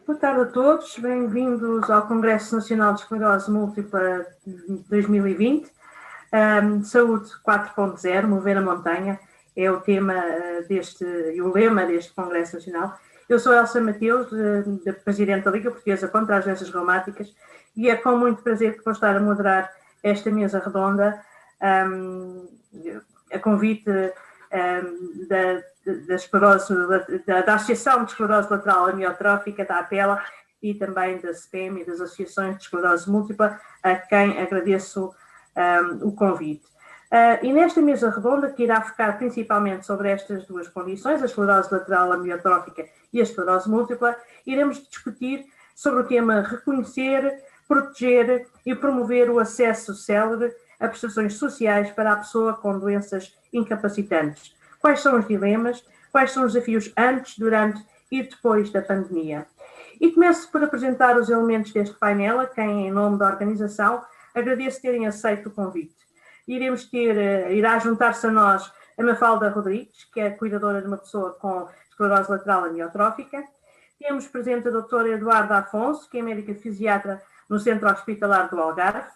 Boa tarde a todos, bem-vindos ao Congresso Nacional de Esclerose Múltipla 2020. Saúde 4.0, mover a montanha, é o tema e o lema deste Congresso Nacional. Eu sou Elsa Mateus, Presidente da Liga Portuguesa contra as Doenças Reumáticas, e é com muito prazer que vou estar a moderar esta mesa redonda, a convite da Associação de Esclerose Lateral Amiotrófica, da APELA, e também da SPEM e das Associações de Esclerose Múltipla, a quem agradeço o convite. E nesta mesa redonda, que irá focar principalmente sobre estas duas condições, a esclerose lateral amiotrófica e a esclerose múltipla, iremos discutir sobre o tema reconhecer, proteger e promover o acesso célere a prestações sociais para a pessoa com doenças incapacitantes. Quais são os dilemas, quais são os desafios antes, durante e depois da pandemia? E começo por apresentar os elementos deste painel, a quem, em nome da organização, agradeço terem aceito o convite. Irá juntar-se a nós a Mafalda Rodrigues, que é cuidadora de uma pessoa com esclerose lateral amiotrófica. Temos presente a doutora Eduarda Afonso, que é médica fisiatra no Centro Hospitalar do Algarve.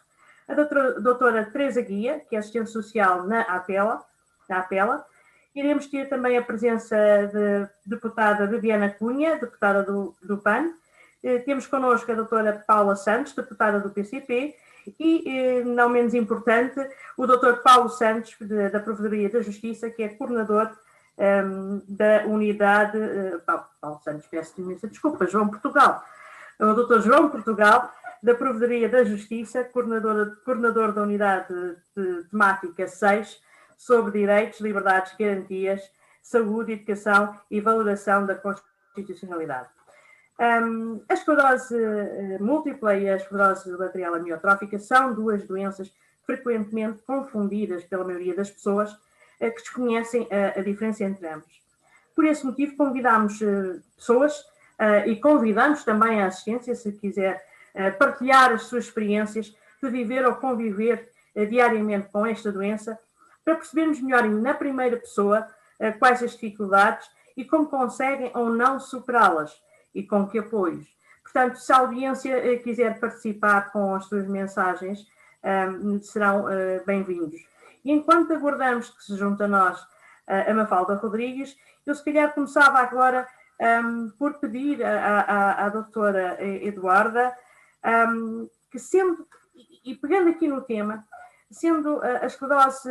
A doutora Teresa Guia, que é assistente social na APELA. Iremos ter também a presença da deputada Viviana Cunha, deputada do PAN. Temos connosco a doutora Paula Santos, deputada do PCP, e, não menos importante, o doutor Paulo Santos, da Provedoria da Justiça, que é coordenador da unidade... Paulo Santos, peço imensa desculpa, João Portugal. O doutor João Portugal, da Provedoria da Justiça, coordenador da unidade temática 6, sobre direitos, liberdades, garantias, saúde, educação e valoração da constitucionalidade. A esclerose múltipla e a esclerose lateral amiotrófica são duas doenças frequentemente confundidas pela maioria das pessoas que desconhecem a diferença entre ambos. Por esse motivo, convidamos pessoas e convidamos também a assistência, se quiser partilhar as suas experiências de viver ou conviver diariamente com esta doença, para percebermos melhor na primeira pessoa quais as dificuldades e como conseguem ou não superá-las e com que apoios. Portanto, se a audiência quiser participar com as suas mensagens, serão bem-vindos. E enquanto aguardamos que se junte a nós a Mafalda Rodrigues, eu se calhar começava agora por pedir à doutora Eduarda que sendo, e pegando aqui no tema, sendo a esclerose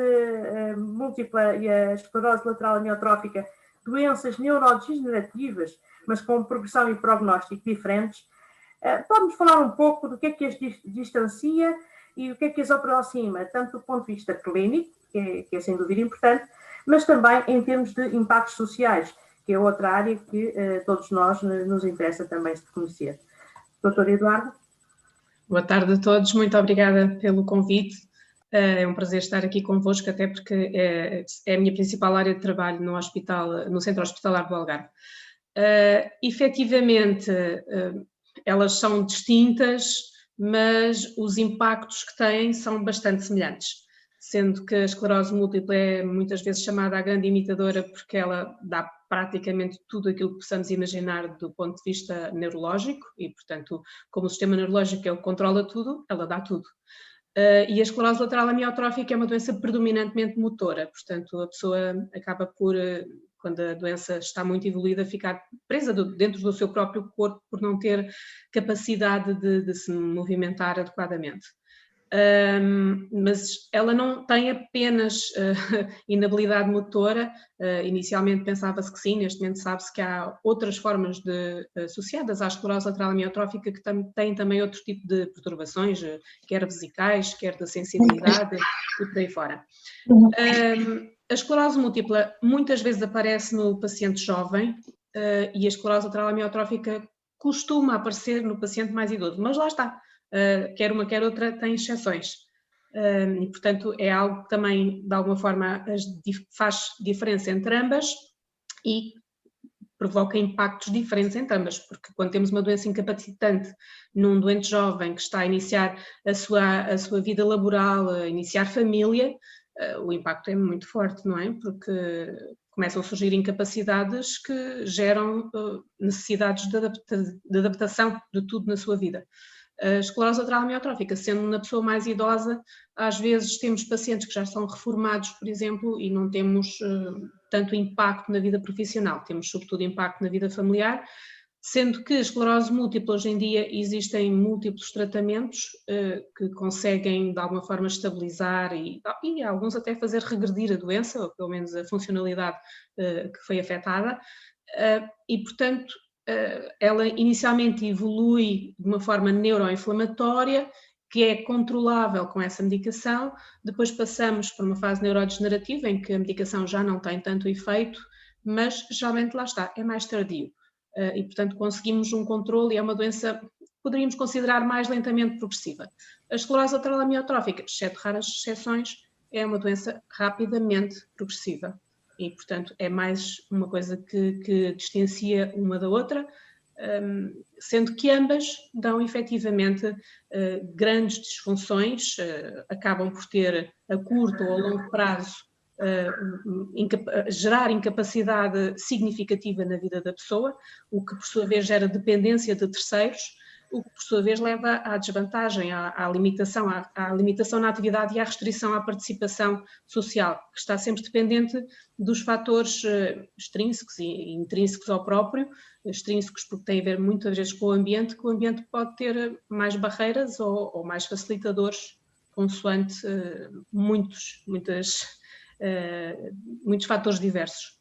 múltipla e a esclerose lateral amiotrófica doenças neurodegenerativas, mas com progressão e prognóstico diferentes, pode-nos falar um pouco do que é as distancia e o que é que as aproxima, tanto do ponto de vista clínico, que é sem dúvida importante, mas também em termos de impactos sociais, que é outra área que todos nós nos interessa também se conhecer. Doutora Eduardo? Boa tarde a todos, muito obrigada pelo convite. É um prazer estar aqui convosco, até porque é a minha principal área de trabalho no Centro Hospitalar do Algarve. Efetivamente, elas são distintas, mas os impactos que têm são bastante semelhantes, sendo que a esclerose múltipla é muitas vezes chamada a grande imitadora porque ela dá praticamente tudo aquilo que possamos imaginar do ponto de vista neurológico e, portanto, como o sistema neurológico é o que controla tudo, ela dá tudo. E a esclerose lateral amiotrófica é uma doença predominantemente motora, portanto a pessoa acaba por, quando a doença está muito evoluída, ficar presa dentro do seu próprio corpo por não ter capacidade de se movimentar adequadamente. Mas ela não tem apenas inabilidade motora. Inicialmente pensava-se que sim, neste momento sabe-se que há outras formas associadas à esclerose lateral amiotrófica que têm também outro tipo de perturbações, quer vesicais, quer da sensibilidade e por aí fora. A esclerose múltipla muitas vezes aparece no paciente jovem e a esclerose lateral amiotrófica costuma aparecer no paciente mais idoso, mas lá está. Quer uma, quer outra, tem exceções. E, portanto, é algo que também, de alguma forma, faz diferença entre ambas e provoca impactos diferentes entre ambas, porque quando temos uma doença incapacitante num doente jovem que está a iniciar a sua vida laboral, a iniciar família, o impacto é muito forte, não é? Porque começam a surgir incapacidades que geram necessidades de adaptação de tudo na sua vida. A esclerose lateral amiotrófica, sendo na pessoa mais idosa, às vezes temos pacientes que já são reformados, por exemplo, e não temos tanto impacto na vida profissional, temos sobretudo impacto na vida familiar, sendo que a esclerose múltipla, hoje em dia, existem múltiplos tratamentos que conseguem, de alguma forma, estabilizar e alguns até fazer regredir a doença, ou pelo menos a funcionalidade que foi afetada, e, portanto, ela inicialmente evolui de uma forma neuroinflamatória, que é controlável com essa medicação, depois passamos por uma fase neurodegenerativa, em que a medicação já não tem tanto efeito, mas geralmente lá está, é mais tardio. E, portanto, conseguimos um controle e é uma doença que poderíamos considerar mais lentamente progressiva. A esclerose lateral amiotrófica, exceto raras exceções, é uma doença rapidamente progressiva e, portanto, é mais uma coisa que distancia uma da outra, sendo que ambas dão efetivamente grandes disfunções, acabam por ter a curto ou a longo prazo gerar incapacidade significativa na vida da pessoa, o que por sua vez gera dependência de terceiros, o que por sua vez leva à desvantagem, à limitação na atividade e à restrição à participação social, que está sempre dependente dos fatores extrínsecos e intrínsecos ao próprio, extrínsecos porque têm a ver muitas vezes com o ambiente, que o ambiente pode ter mais barreiras ou mais facilitadores, consoante muitos fatores diversos.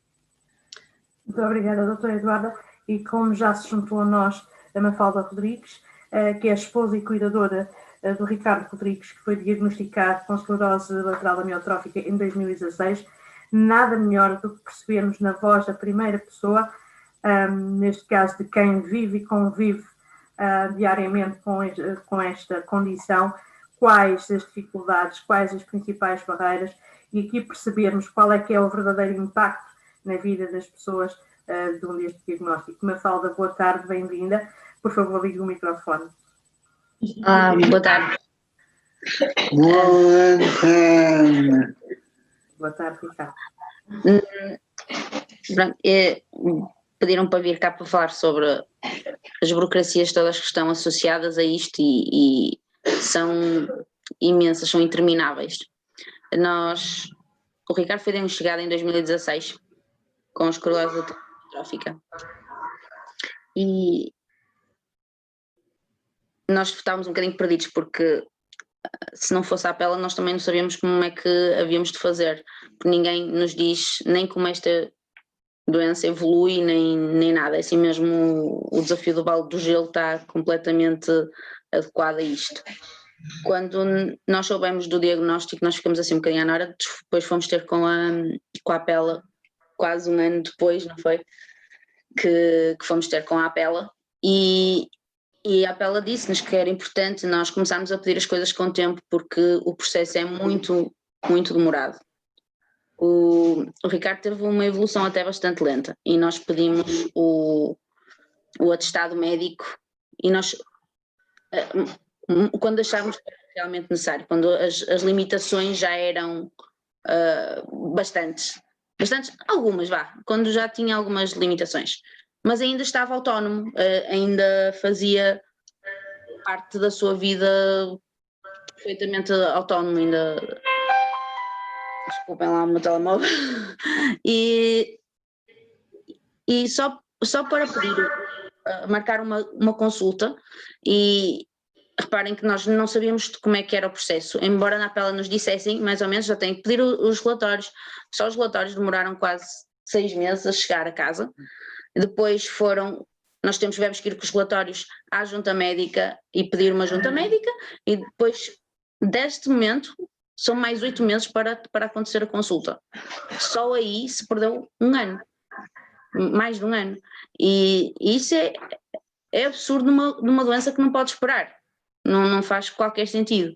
Muito obrigada, doutora Eduarda. E como já se juntou a nós a Mafalda Rodrigues, que é a esposa e cuidadora do Ricardo Rodrigues, que foi diagnosticado com esclerose lateral amiotrófica em 2016, nada melhor do que percebermos na voz da primeira pessoa, neste caso de quem vive e convive diariamente com esta condição, quais as dificuldades, quais as principais barreiras, e aqui percebermos qual é que é o verdadeiro impacto na vida das pessoas deste diagnóstico. Mafalda, boa tarde, bem-vinda. Por favor, ligue o microfone. Boa tarde. Boa tarde. Boa tarde, Ricardo. Pediram para vir cá para falar sobre as burocracias todas que estão associadas a isto e são imensas, são intermináveis. O Ricardo foi diagnosticado em 2016 com esclerose amiotrófica e nós estávamos um bocadinho perdidos porque se não fosse a APELA nós também não sabíamos como é que havíamos de fazer, porque ninguém nos diz nem como esta doença evolui nem nada, é assim mesmo o desafio do balde do gelo está completamente adequado a isto. Quando nós soubemos do diagnóstico nós ficamos assim um bocadinho à nora, depois fomos ter com a APELA quase um ano depois, não foi? Que fomos ter com a APELA e a APELA disse-nos que era importante nós começarmos a pedir as coisas com tempo porque o processo é muito, muito demorado. O Ricardo teve uma evolução até bastante lenta e nós pedimos o atestado médico e nós, quando achávamos que era realmente necessário, quando as limitações já eram bastantes, algumas quando já tinha algumas limitações, mas ainda estava autónomo, ainda fazia parte da sua vida perfeitamente autónomo, ainda... Desculpem lá o meu telemóvel. E só para pedir, marcar uma consulta e reparem que nós não sabíamos como é que era o processo, embora na APELA nos dissessem, mais ou menos, já tem que pedir os relatórios. Só os relatórios demoraram quase 6 meses a chegar a casa. Depois nós tivemos que ir com os relatórios à junta médica e pedir uma junta médica e depois deste momento são mais 8 meses para acontecer a consulta. Só aí se perdeu um ano, mais de um ano. E isso é absurdo numa doença que não pode esperar, não faz qualquer sentido.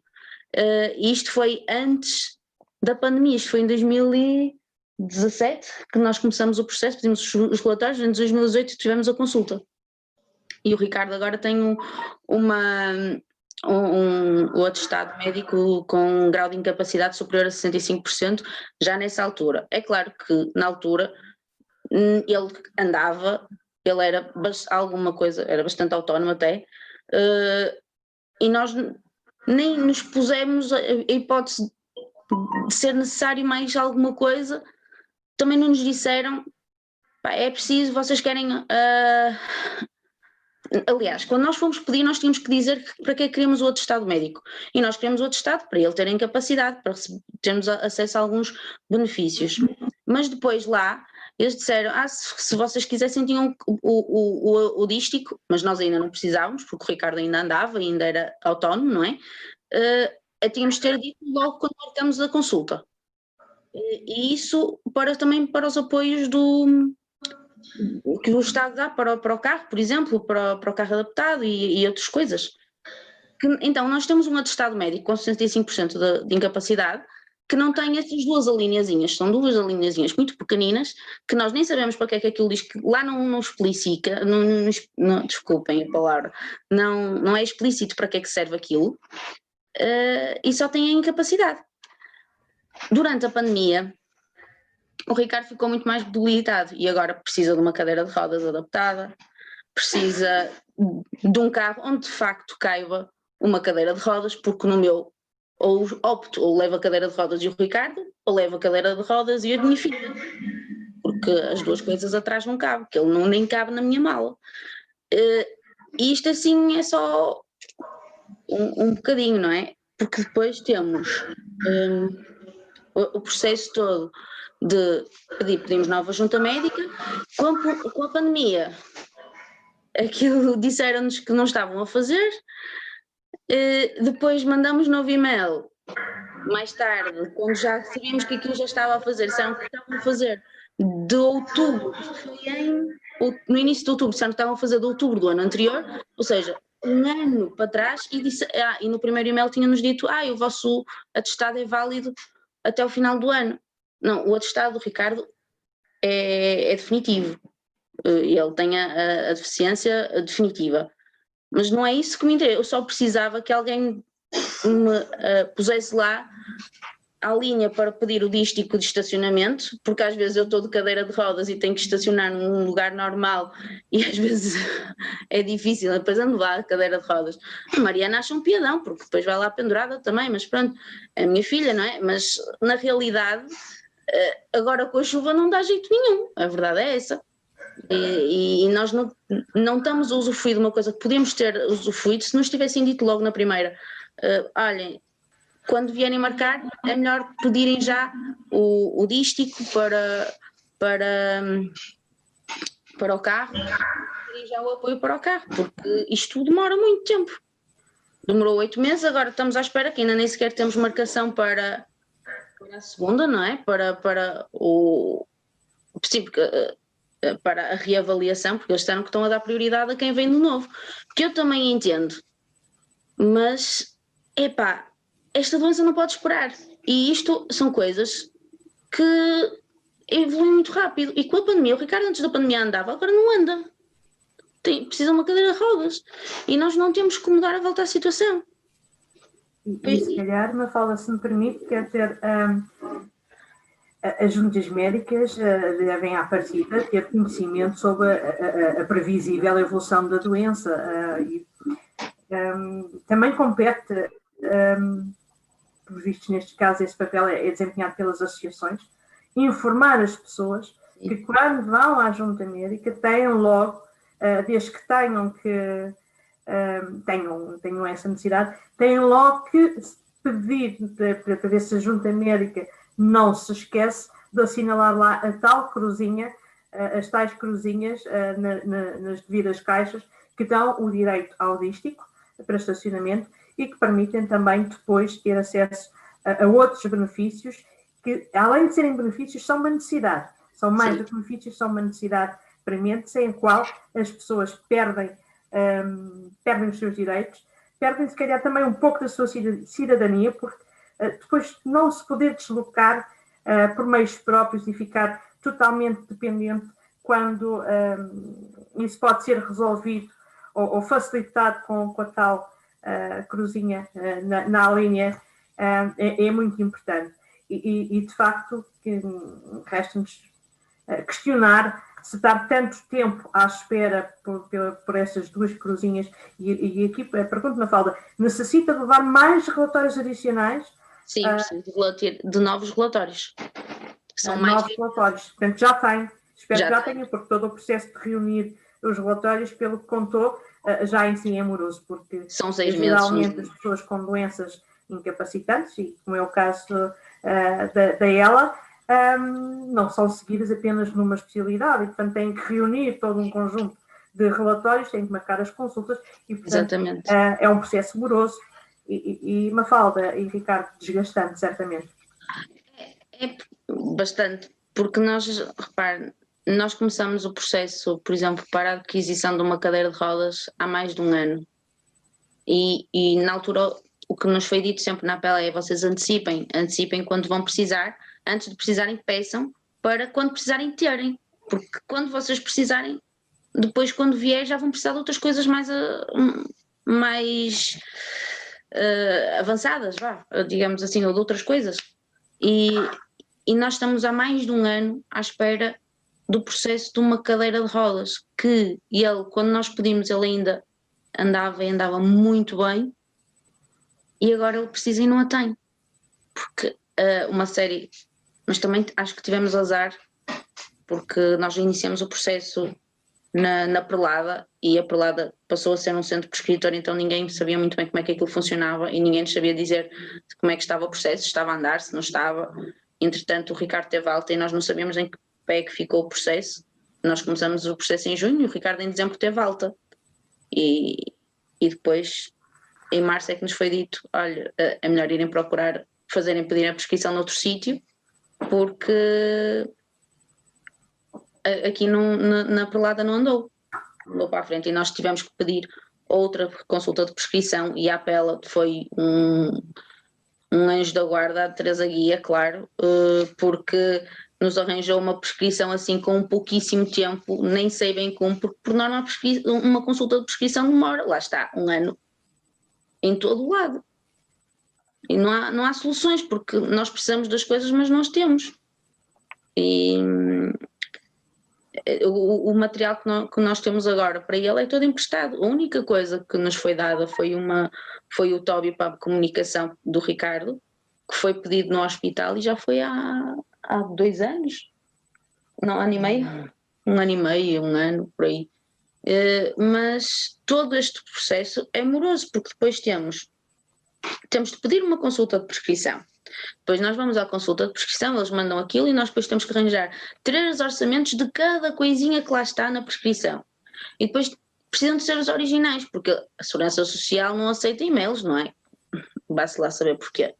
Isto foi antes da pandemia, isto foi em 2017 que nós começamos o processo, pedimos os relatórios, em 2018 tivemos a consulta. E o Ricardo agora tem o atestado médico com um grau de incapacidade superior a 65% já nessa altura. É claro que na altura Ele andava, ele era alguma coisa, era bastante autónomo até, e nós nem nos pusemos a hipótese de ser necessário mais alguma coisa, também não nos disseram, pá, é preciso, vocês querem... Aliás, quando nós fomos pedir, nós tínhamos que dizer para que queríamos o atestado médico. E nós queremos o atestado para ele terem capacidade, para termos acesso a alguns benefícios. Mas depois lá, eles disseram, se vocês quisessem tinham o dístico, mas nós ainda não precisávamos, porque o Ricardo ainda andava, ainda era autónomo, não é? Tínhamos de ter dito logo quando marcamos a consulta. E isso também para os apoios que o Estado dá para o carro, por exemplo, para o carro adaptado e outras coisas. Então, nós temos um atestado médico com 65% de incapacidade que não tem essas duas alíneazinhas, são duas alíneazinhas muito pequeninas que nós nem sabemos para que é que aquilo diz, que lá não explica, desculpem a palavra, não é explícito para que é que serve aquilo, e só tem a incapacidade. Durante a pandemia, o Ricardo ficou muito mais debilitado e agora precisa de uma cadeira de rodas adaptada, precisa de um carro onde de facto caiba uma cadeira de rodas, porque no meu ou levo a cadeira de rodas e o Ricardo, ou levo a cadeira de rodas e a minha filha, porque as duas coisas atrás não cabem, que ele nem cabe na minha mala. E isto assim é só um bocadinho, não é? Porque depois temos o processo todo de pedimos nova junta médica, com a pandemia, aquilo disseram-nos que não estavam a fazer, depois mandamos novo e-mail, mais tarde, quando já sabíamos que aquilo já estava a fazer, disseram que estavam a fazer de outubro, no início de outubro, disseram que estavam a fazer de outubro do ano anterior, ou seja, um ano para trás, e no primeiro e-mail tinha-nos dito, o vosso atestado é válido até o final do ano. Não, o atestado do Ricardo é definitivo, ele tem a deficiência definitiva, mas não é isso que me interessa, eu só precisava que alguém me pusesse lá à linha para pedir o dístico de estacionamento, porque às vezes eu estou de cadeira de rodas e tenho que estacionar num lugar normal e às vezes é difícil, depois ando lá de cadeira de rodas. A Mariana acha um piadão, porque depois vai lá pendurada também, mas pronto, é a minha filha, não é? Mas na realidade, agora com a chuva não dá jeito nenhum, a verdade é essa. E nós não estamos a usufruir de uma coisa que podíamos ter usufruído se nos tivessem dito logo na primeira, olhem, quando vierem marcar é melhor pedirem já o dístico para o carro, pedirem já o apoio para o carro, porque isto demora muito tempo. Demorou 8 meses, agora estamos à espera que ainda nem sequer temos marcação para a segunda, não é? Para a reavaliação, porque eles disseram que estão a dar prioridade a quem vem de novo. Que eu também entendo, mas, esta doença não pode esperar. E isto são coisas que evoluem muito rápido. E com a pandemia, o Ricardo antes da pandemia andava, agora não anda. Precisa de uma cadeira de rodas. E nós não temos que mudar a volta à situação. E se calhar, Mafalda, se me permite, quer dizer, as juntas médicas devem, à partida, ter conhecimento sobre a previsível evolução da doença. Também compete, por vistos neste caso, esse papel é desempenhado pelas associações, informar as pessoas que quando vão à junta médica tenham logo, desde que tenham essa necessidade, têm logo que pedir para ver se a junta médica não se esquece de assinalar lá a tal cruzinha, as tais cruzinhas nas devidas caixas que dão o direito ao dístico para estacionamento e que permitem também depois ter acesso a outros benefícios que, além de serem benefícios, são uma necessidade. São mais do que benefícios, são uma necessidade premente, sem a qual as pessoas perdem os seus direitos, perdem se calhar também um pouco da sua cidadania, porque depois não se poder deslocar por meios próprios e ficar totalmente dependente quando isso pode ser resolvido ou facilitado com a tal cruzinha na linha, é muito importante. E de facto, resta-nos questionar se estar tanto tempo à espera por essas duas cruzinhas, e aqui pergunto na Mafalda, necessita de levar mais relatórios adicionais? Sim, preciso de novos relatórios. São mais novos relatórios. Portanto, já tem. Espero que já tenha, porque todo o processo de reunir os relatórios, pelo que contou, já em si é moroso, porque são 6 meses. Geralmente as pessoas com doenças incapacitantes, e como é o caso da ela, não são seguidas apenas numa especialidade, e portanto têm que reunir todo um conjunto de relatórios, têm que marcar as consultas, e portanto é um processo moroso e Mafalda e Ricardo, desgastante, certamente. É bastante, porque nós começamos o processo, por exemplo, para a aquisição de uma cadeira de rodas há mais de um ano, e na altura o que nos foi dito sempre na APEL é: vocês antecipem quando vão precisar, antes de precisarem peçam, para quando precisarem terem, porque quando vocês precisarem, depois quando vier já vão precisar de outras coisas mais avançadas, digamos assim, ou de outras coisas, e nós estamos há mais de um ano à espera do processo de uma cadeira de rodas, que ele, quando nós pedimos, ele ainda andava muito bem, e agora ele precisa e não a tem, porque uma série, mas também acho que tivemos azar, porque nós iniciamos o processo na Prelada, e a Prelada passou a ser um centro prescritor, então ninguém sabia muito bem como é que aquilo funcionava, e ninguém nos sabia dizer como é que estava o processo, se estava a andar, se não estava. Entretanto o Ricardo teve alta e nós não sabíamos em que pé é que ficou o processo. Nós começamos o processo em junho e o Ricardo em dezembro teve alta, e depois em março é que nos foi dito: olha, é melhor irem procurar, pedir a prescrição noutro sítio, porque aqui na Prelada não andou para a frente, e nós tivemos que pedir outra consulta de prescrição, e a APEL foi um anjo da guarda, a Teresa Guia, claro, porque nos arranjou uma prescrição assim com pouquíssimo tempo, nem sei bem como, porque por norma uma consulta de prescrição demora, lá está, um ano em todo o lado, e não há soluções, porque nós precisamos das coisas, mas nós temos, e o material que nós temos agora para ele é todo emprestado. A única coisa que nos foi dada foi o Tóbio para a comunicação do Ricardo, que foi pedido no hospital, e já foi há 2 anos, não, ano e meio, um ano, por aí. Mas todo este processo é moroso, porque depois temos de pedir uma consulta de prescrição. Depois nós vamos à consulta de prescrição, eles mandam aquilo, e nós depois temos que arranjar 3 orçamentos de cada coisinha que lá está na prescrição. E depois precisam de ser os originais, porque a Segurança Social não aceita e-mails, não é? Basta lá saber porquê.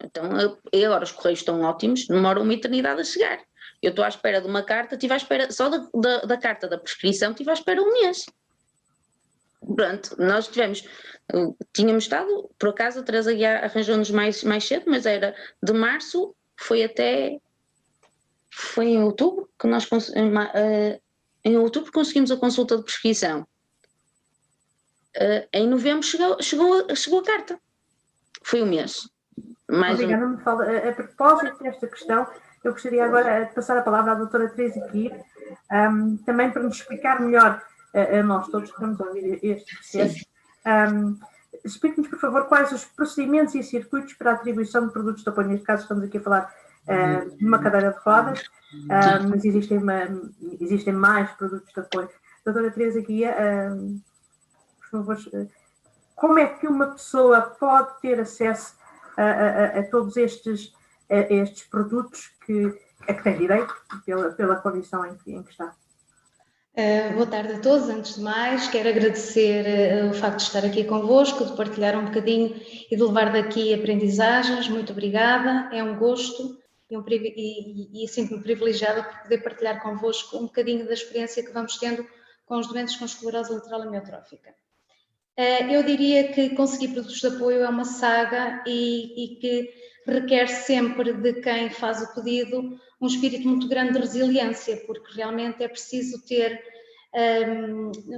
Então, e agora os correios estão ótimos, demoram uma eternidade a chegar. Eu estou à espera de uma carta, estive à espera, só da carta da prescrição, estive à espera um mês. Pronto, nós tínhamos estado, por acaso a Teresa Guiar arranjou-nos mais cedo, mas era de março, foi em outubro que nós em outubro conseguimos a consulta de prescrição. Em novembro chegou a carta, foi um mês. Obrigada, me fala. A propósito desta questão, eu gostaria agora de passar a palavra à doutora Teresa Guiar, também para nos explicar melhor a nós todos que estamos a ouvir este processo. Explique-nos, por favor, quais os procedimentos e circuitos para a atribuição de produtos de apoio. Neste caso estamos aqui a falar de uma cadeira de rodas, mas existem mais produtos de apoio. Doutora Teresa Guia, por favor, como é que uma pessoa pode ter acesso a todos estes produtos a que tem direito pela condição em que está? Boa tarde a todos. Antes de mais, quero agradecer o facto de estar aqui convosco, de partilhar um bocadinho e de levar daqui aprendizagens. Muito obrigada, é um gosto e sinto-me privilegiada por poder partilhar convosco um bocadinho da experiência que vamos tendo com os doentes com esclerose lateral amiotrófica. Eu diria que conseguir produtos de apoio é uma saga e que requer sempre de quem faz o pedido um espírito muito grande de resiliência, porque realmente é preciso ter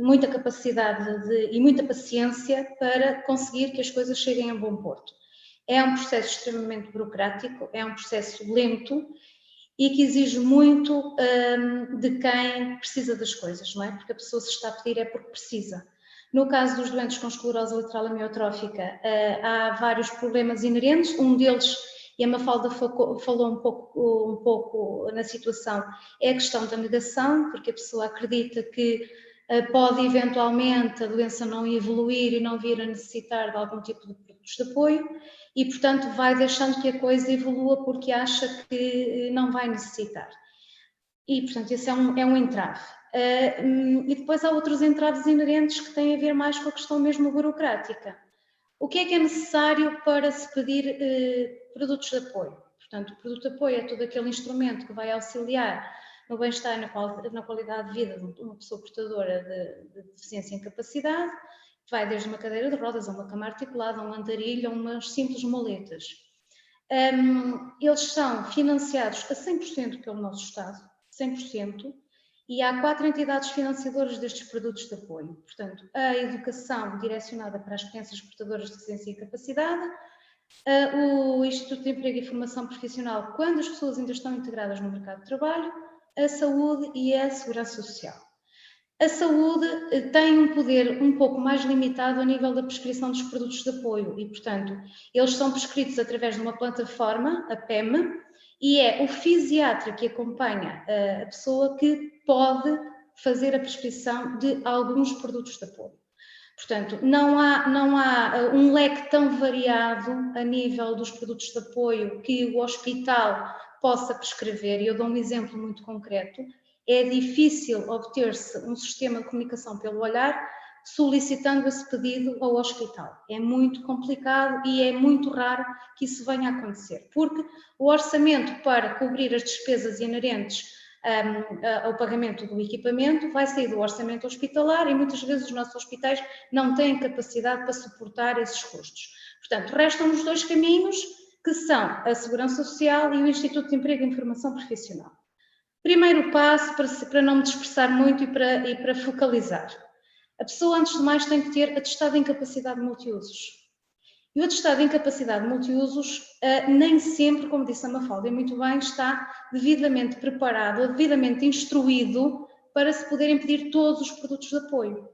muita capacidade e muita paciência para conseguir que as coisas cheguem a bom porto. É um processo extremamente burocrático, é um processo lento e que exige muito de quem precisa das coisas, não é? Porque a pessoa se está a pedir é porque precisa. No caso dos doentes com esclerose lateral amiotrófica, há vários problemas inerentes, um deles, e a Mafalda falou um pouco na situação, é a questão da negação, porque a pessoa acredita que pode eventualmente a doença não evoluir e não vir a necessitar de algum tipo de produtos de apoio e, portanto, vai deixando que a coisa evolua porque acha que não vai necessitar. E, portanto, esse é um entrave. E depois há outros entraves inerentes que têm a ver mais com a questão mesmo burocrática. O que é necessário para se pedir produtos de apoio? Portanto, o produto de apoio é todo aquele instrumento que vai auxiliar no bem-estar e na qualidade de vida de uma pessoa portadora de deficiência e incapacidade, que vai desde uma cadeira de rodas a uma cama articulada, a um andarilho, a umas simples moletas. Eles são financiados a 100% pelo nosso Estado, 100%, e há 4 entidades financiadoras destes produtos de apoio. Portanto, a educação direcionada para as crianças portadoras de deficiência e incapacidade, o Instituto de Emprego e Formação Profissional, quando as pessoas ainda estão integradas no mercado de trabalho, a saúde e a segurança social. A saúde tem um poder um pouco mais limitado a nível da prescrição dos produtos de apoio e, portanto, eles são prescritos através de uma plataforma, a PEM, e é o fisiatra que acompanha a pessoa que pode fazer a prescrição de alguns produtos de apoio. Portanto, não há um leque tão variado a nível dos produtos de apoio que o hospital possa prescrever, e eu dou um exemplo muito concreto. É difícil obter-se um sistema de comunicação pelo olhar solicitando esse pedido ao hospital. É muito complicado e é muito raro que isso venha a acontecer, porque o orçamento para cobrir as despesas inerentes ao pagamento do equipamento vai sair do orçamento hospitalar e muitas vezes os nossos hospitais não têm capacidade para suportar esses custos. Portanto, restam-nos 2 caminhos, que são a Segurança Social e o Instituto de Emprego e Informação Profissional. Primeiro passo, para não me dispersar muito e para focalizar. A pessoa, antes de mais, tem que ter atestado de incapacidade multiusos. E o atestado de incapacidade multiusos nem sempre, como disse a Mafalda, muito bem, está devidamente preparado ou devidamente instruído para se poderem pedir todos os produtos de apoio.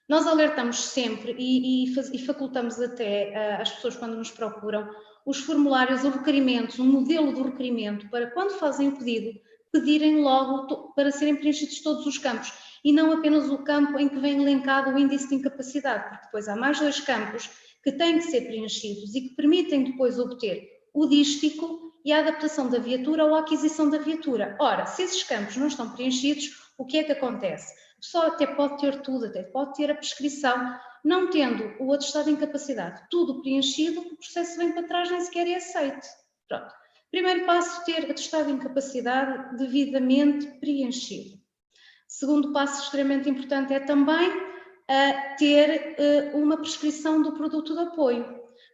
Nós alertamos sempre e facultamos até às pessoas quando nos procuram os formulários ou requerimentos, um modelo de requerimento para quando fazem o pedido, pedirem logo para serem preenchidos todos os campos e não apenas o campo em que vem elencado o índice de incapacidade, porque depois há mais 2 campos que têm que ser preenchidos e que permitem depois obter o dístico e a adaptação da viatura ou a aquisição da viatura. Ora, se esses campos não estão preenchidos, o que é que acontece? A pessoa até pode ter tudo, até pode ter a prescrição, não tendo o atestado de incapacidade tudo preenchido, o processo vem para trás, nem sequer é aceito. Pronto. Primeiro passo, ter atestado de incapacidade devidamente preenchido. Segundo passo extremamente importante é também ter uma prescrição do produto de apoio.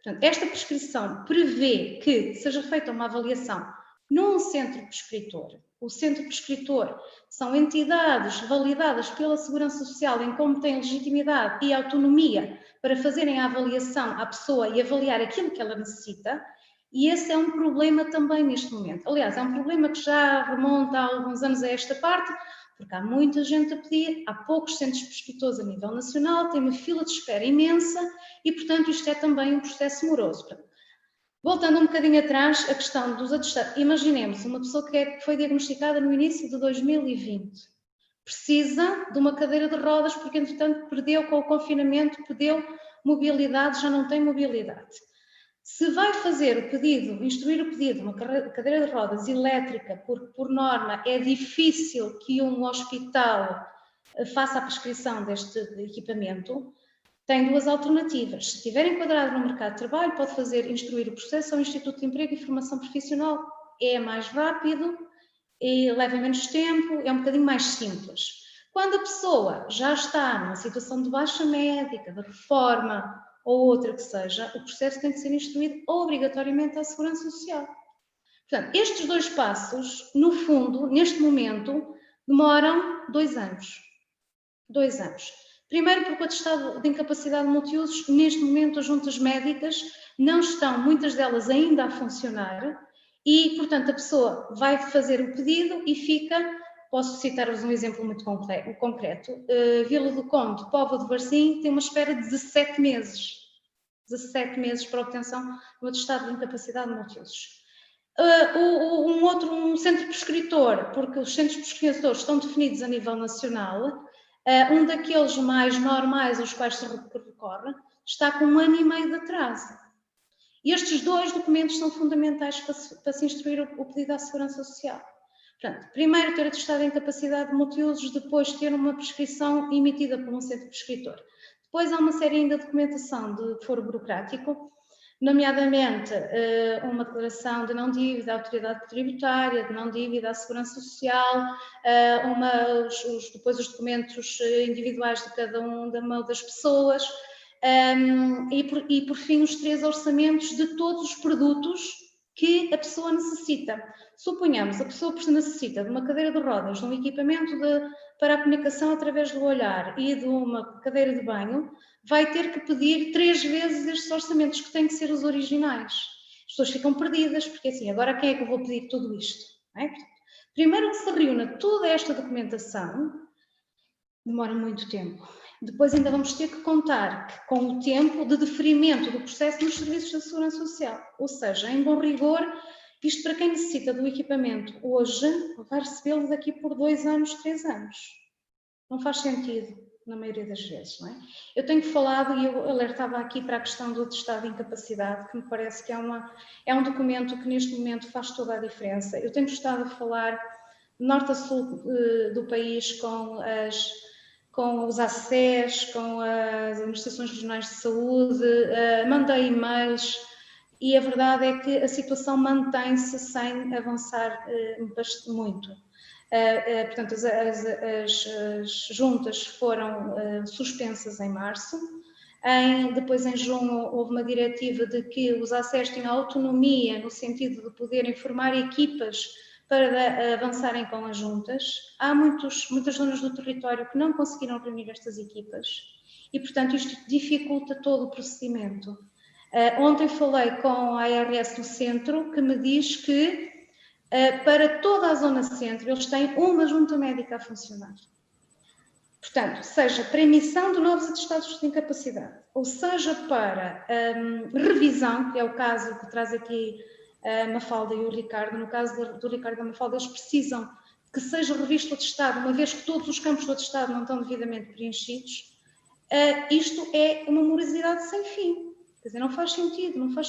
Portanto, esta prescrição prevê que seja feita uma avaliação num centro prescritor. O centro prescritor são entidades validadas pela Segurança Social em como têm legitimidade e autonomia para fazerem a avaliação à pessoa e avaliar aquilo que ela necessita, e esse é um problema também neste momento. Aliás, é um problema que já remonta há alguns anos a esta parte, porque há muita gente a pedir, há poucos centros prescritores a nível nacional, tem uma fila de espera imensa e, portanto, isto é também um processo moroso. Voltando um bocadinho atrás, a questão dos atestados. Imaginemos uma pessoa que foi diagnosticada no início de 2020. Precisa de uma cadeira de rodas porque, entretanto, perdeu com o confinamento, perdeu mobilidade, já não tem mobilidade. Se vai fazer o pedido, instruir o pedido de uma cadeira de rodas elétrica, porque por norma é difícil que um hospital faça a prescrição deste equipamento, tem 2 alternativas. Se estiver enquadrado no mercado de trabalho, pode instruir o processo ao Instituto de Emprego e Formação Profissional. É mais rápido, e leva menos tempo, é um bocadinho mais simples. Quando a pessoa já está numa situação de baixa médica, de reforma, ou outra que seja, o processo tem que ser instruído obrigatoriamente à Segurança Social. Portanto, estes 2 passos, no fundo, neste momento, demoram 2 anos. 2 anos. Primeiro porque o atestado de incapacidade multiusos, neste momento as juntas médicas não estão, muitas delas ainda a funcionar, e, portanto, a pessoa vai fazer o pedido e fica, posso citar-vos um exemplo muito concreto, Vila do Conde, Póvoa de Varzim, tem uma espera de 17 meses. 17 meses para a obtenção do atestado de incapacidade multiusos. Um centro prescritor, porque os centros prescritores estão definidos a nível nacional, um daqueles mais normais aos quais se recorre, está com 1 ano e meio de atraso. E estes 2 documentos são fundamentais para se instruir o pedido à Segurança Social. Portanto, primeiro ter atestado de incapacidade multiusos, depois ter uma prescrição emitida por um centro prescritor. Depois há uma série ainda de documentação de foro burocrático, nomeadamente uma declaração de não dívida à autoridade tributária, de não dívida à Segurança Social, depois os documentos individuais de cada uma das pessoas, e por fim os 3 orçamentos de todos os produtos que a pessoa necessita. Suponhamos, a pessoa necessita de uma cadeira de rodas, de um equipamento para a comunicação através do olhar e de uma cadeira de banho, vai ter que pedir 3 vezes estes orçamentos, que têm que ser os originais. As pessoas ficam perdidas, porque assim, agora quem é que eu vou pedir tudo isto? Não é? Portanto, primeiro que se reúna toda esta documentação, demora muito tempo. Depois ainda vamos ter que contar com o tempo de deferimento do processo nos serviços da Segurança Social. Ou seja, em bom rigor, isto para quem necessita do equipamento hoje, vai recebê-lo daqui por 2 anos, 3 anos. Não faz sentido, na maioria das vezes, não é? Eu tenho falado, e eu alertava aqui para a questão do atestado de incapacidade, que me parece que é um documento que neste momento faz toda a diferença. Eu tenho gostado de falar norte a sul do país com os ACES, com as administrações regionais de saúde, mandei e-mails e a verdade é que a situação mantém-se sem avançar muito. Portanto, as juntas foram suspensas em março. Depois, em junho, houve uma diretiva de que os ACES tinham autonomia no sentido de poderem formar equipas para avançarem com as juntas. Há muitas zonas do território que não conseguiram reunir estas equipas e, portanto, isto dificulta todo o procedimento. Ontem falei com a ARS do centro, que me diz que para toda a zona centro eles têm uma junta médica a funcionar. Portanto, seja para emissão de novos atestados de incapacidade, ou seja para revisão, que é o caso que traz aqui a Mafalda e o Ricardo. No caso do Ricardo e da Mafalda, eles precisam que seja revisto o atestado, uma vez que todos os campos do atestado não estão devidamente preenchidos. Isto é uma morosidade sem fim. Quer dizer, não faz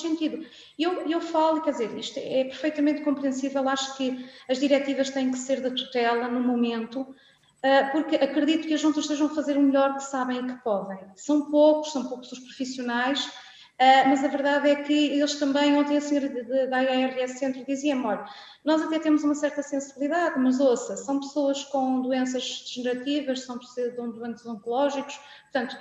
sentido. Eu falo, quer dizer, isto é perfeitamente compreensível, acho que as diretivas têm que ser da tutela no momento, porque acredito que as juntas estejam a fazer o melhor que sabem e que podem. São poucos os profissionais, mas a verdade é que eles também, ontem a senhora da ARS Centro dizia-me, olha, nós até temos uma certa sensibilidade, mas ouça, são pessoas com doenças degenerativas, são pessoas com doentes oncológicos, portanto,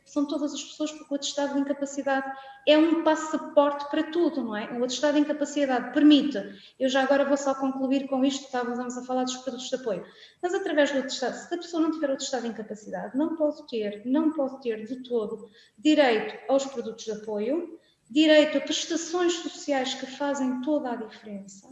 são todas as pessoas, porque o atestado de incapacidade é um passaporte para tudo, não é? O atestado de incapacidade permite, eu já agora vou só concluir com isto, estávamos a falar dos produtos de apoio, mas através do atestado, se a pessoa não tiver o atestado de incapacidade, não pode ter de todo direito aos produtos de apoio, direito a prestações sociais que fazem toda a diferença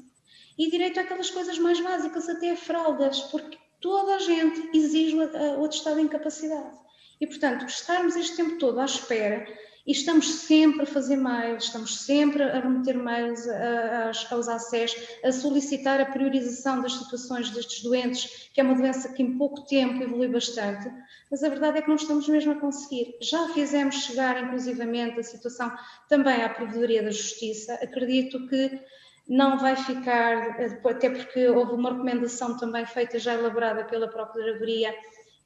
e direito àquelas coisas mais básicas, até a fraldas, porque toda a gente exige o atestado de incapacidade. E, portanto, estarmos este tempo todo à espera e estamos sempre a fazer mails, estamos sempre a remeter mails aos ACES, a solicitar a priorização das situações destes doentes, que é uma doença que em pouco tempo evolui bastante, mas a verdade é que não estamos mesmo a conseguir. Já fizemos chegar, inclusivamente, a situação também à Provedoria da Justiça. Acredito que não vai ficar, até porque houve uma recomendação também feita, já elaborada pela Procuradoria,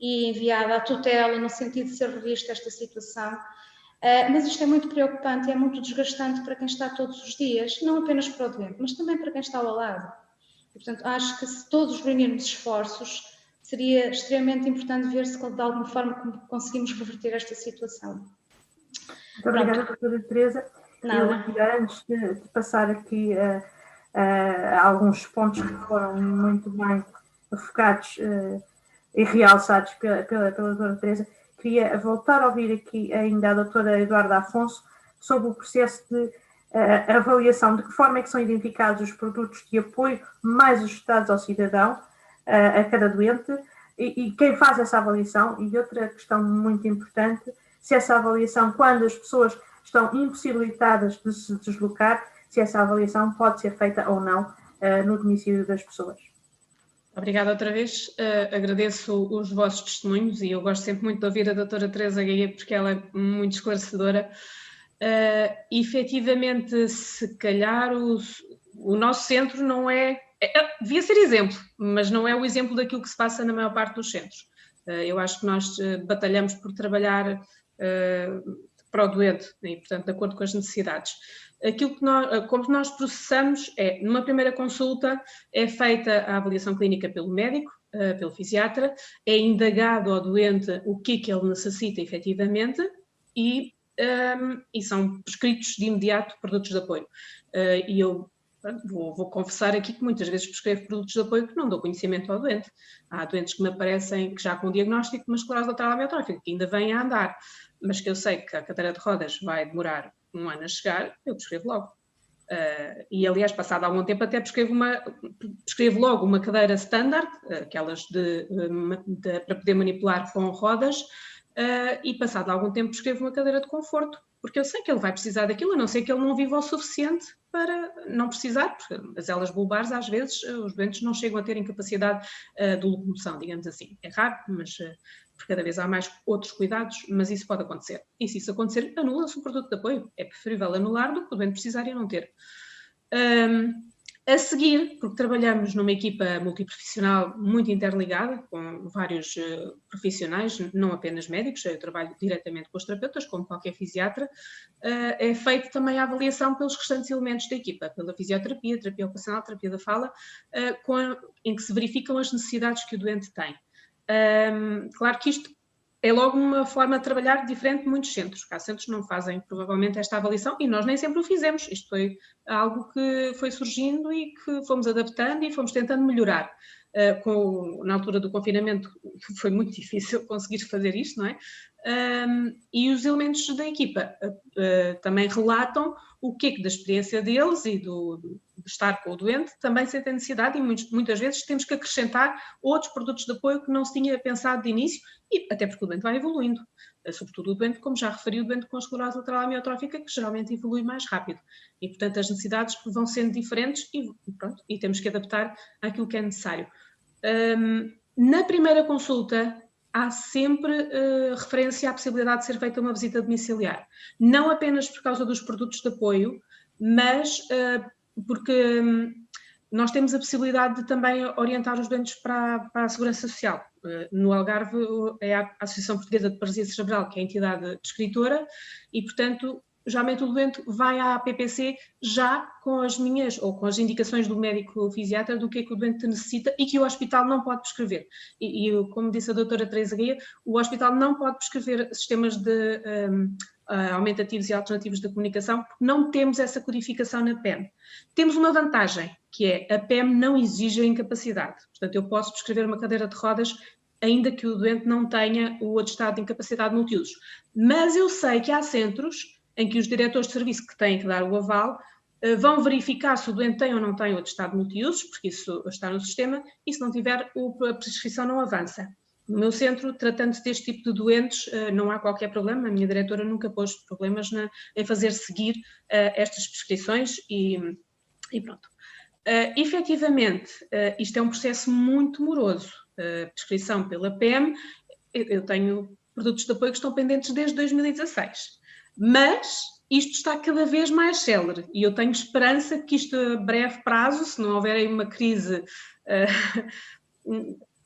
e enviada à tutela no sentido de ser revista esta situação, mas isto é muito preocupante e é muito desgastante para quem está todos os dias, não apenas para o doente, mas também para quem está ao lado. E, portanto, acho que se todos reunirmos esforços, seria extremamente importante ver se de alguma forma conseguimos reverter esta situação. Muito obrigada, doutora Teresa. Antes de passar aqui a alguns pontos que foram muito bem focados e realçados pela doutora Teresa, queria voltar a ouvir aqui ainda a doutora Eduarda Afonso sobre o processo de a avaliação de que forma é que são identificados os produtos de apoio mais ajustados ao cidadão, a cada doente, e quem faz essa avaliação. E outra questão muito importante, se essa avaliação, quando as pessoas estão impossibilitadas de se deslocar, se essa avaliação pode ser feita ou não no domicílio das pessoas. Obrigada outra vez, agradeço os vossos testemunhos e eu gosto sempre muito de ouvir a doutora Teresa Gaia porque ela é muito esclarecedora. Efetivamente, se calhar o nosso centro não devia ser exemplo, mas não é o exemplo daquilo que se passa na maior parte dos centros. Eu acho que nós batalhamos por trabalhar para o doente e, portanto, de acordo com as necessidades. Aquilo que como nós processamos numa primeira consulta, é feita a avaliação clínica pelo médico, pelo fisiatra, é indagado ao doente o que é que ele necessita efetivamente e são prescritos de imediato produtos de apoio. E eu vou confessar aqui que muitas vezes prescrevo produtos de apoio que não dou conhecimento ao doente. Há doentes que me aparecem que já com diagnóstico de uma esclerose lateral amiotrófica, que ainda vêm a andar, mas que eu sei que a cadeira de rodas vai demorar 1 ano a chegar, eu prescrevo logo. E aliás, passado algum tempo, até prescrevo logo uma cadeira standard, aquelas para poder manipular com rodas, e passado algum tempo prescrevo uma cadeira de conforto, porque eu sei que ele vai precisar daquilo, a não ser que ele não viva o suficiente para não precisar, porque as elas bulbares, às vezes, os doentes não chegam a ter incapacidade de locomoção, digamos assim. É raro, mas por cada vez há mais outros cuidados, mas isso pode acontecer. E se isso acontecer, anula-se o produto de apoio. É preferível anular do que o doente precisar e não ter. A seguir, porque trabalhamos numa equipa multiprofissional muito interligada, com vários profissionais, não apenas médicos, eu trabalho diretamente com os terapeutas, como qualquer fisiatra, é feita também a avaliação pelos restantes elementos da equipa, pela fisioterapia, terapia ocupacional, terapia da fala, em que se verificam as necessidades que o doente tem. Claro que isto é logo uma forma de trabalhar diferente de muitos centros. Há centros que não fazem, provavelmente, esta avaliação e nós nem sempre o fizemos. Isto foi algo que foi surgindo e que fomos adaptando e fomos tentando melhorar. Na altura do confinamento foi muito difícil conseguir fazer isto, não é? E os elementos da equipa também relatam o que é que da experiência deles e de estar com o doente também sentem necessidade e muitas vezes temos que acrescentar outros produtos de apoio que não se tinha pensado de início e até porque o doente vai evoluindo, sobretudo o doente, como já referi, o doente com esclerose lateral amiotrófica, que geralmente evolui mais rápido e portanto as necessidades vão sendo diferentes e temos que adaptar àquilo que é necessário. Na primeira consulta há sempre referência à possibilidade de ser feita uma visita domiciliar, não apenas por causa dos produtos de apoio, mas porque nós temos a possibilidade de também orientar os doentes para a Segurança Social. No Algarve é a Associação Portuguesa de Paralisia Cerebral, que é a entidade prescritora, e portanto geralmente o doente vai à PPC já com as minhas, ou com as indicações do médico fisiatra do que é que o doente necessita e que o hospital não pode prescrever. E como disse a doutora Teresa Gaia, o hospital não pode prescrever sistemas de aumentativos e alternativos de comunicação, porque não temos essa codificação na PEM. Temos uma vantagem, que é a PEM não exige a incapacidade. Portanto, eu posso prescrever uma cadeira de rodas ainda que o doente não tenha o atestado de incapacidade multiusos. Mas eu sei que há centros em que os diretores de serviço que têm que dar o aval vão verificar se o doente tem ou não tem o atestado multiusos, porque isso está no sistema, e se não tiver, a prescrição não avança. No meu centro, tratando-se deste tipo de doentes, não há qualquer problema, a minha diretora nunca pôs problemas em fazer seguir estas prescrições e pronto. Efetivamente, isto é um processo muito moroso. Prescrição pela PEM, eu tenho produtos de apoio que estão pendentes desde 2016, mas isto está cada vez mais célere e eu tenho esperança que isto a breve prazo, se não houver aí uma crise,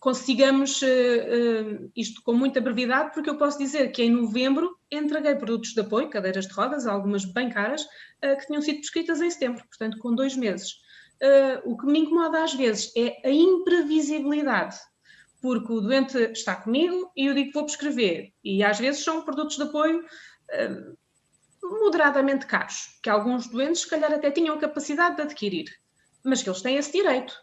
consigamos isto com muita brevidade, porque eu posso dizer que em novembro entreguei produtos de apoio, cadeiras de rodas, algumas bem caras, que tinham sido prescritas em setembro, portanto com 2 meses. O que me incomoda às vezes é a imprevisibilidade, porque o doente está comigo e eu digo que vou prescrever, e às vezes são produtos de apoio moderadamente caros, que alguns doentes se calhar até tinham capacidade de adquirir, mas que eles têm esse direito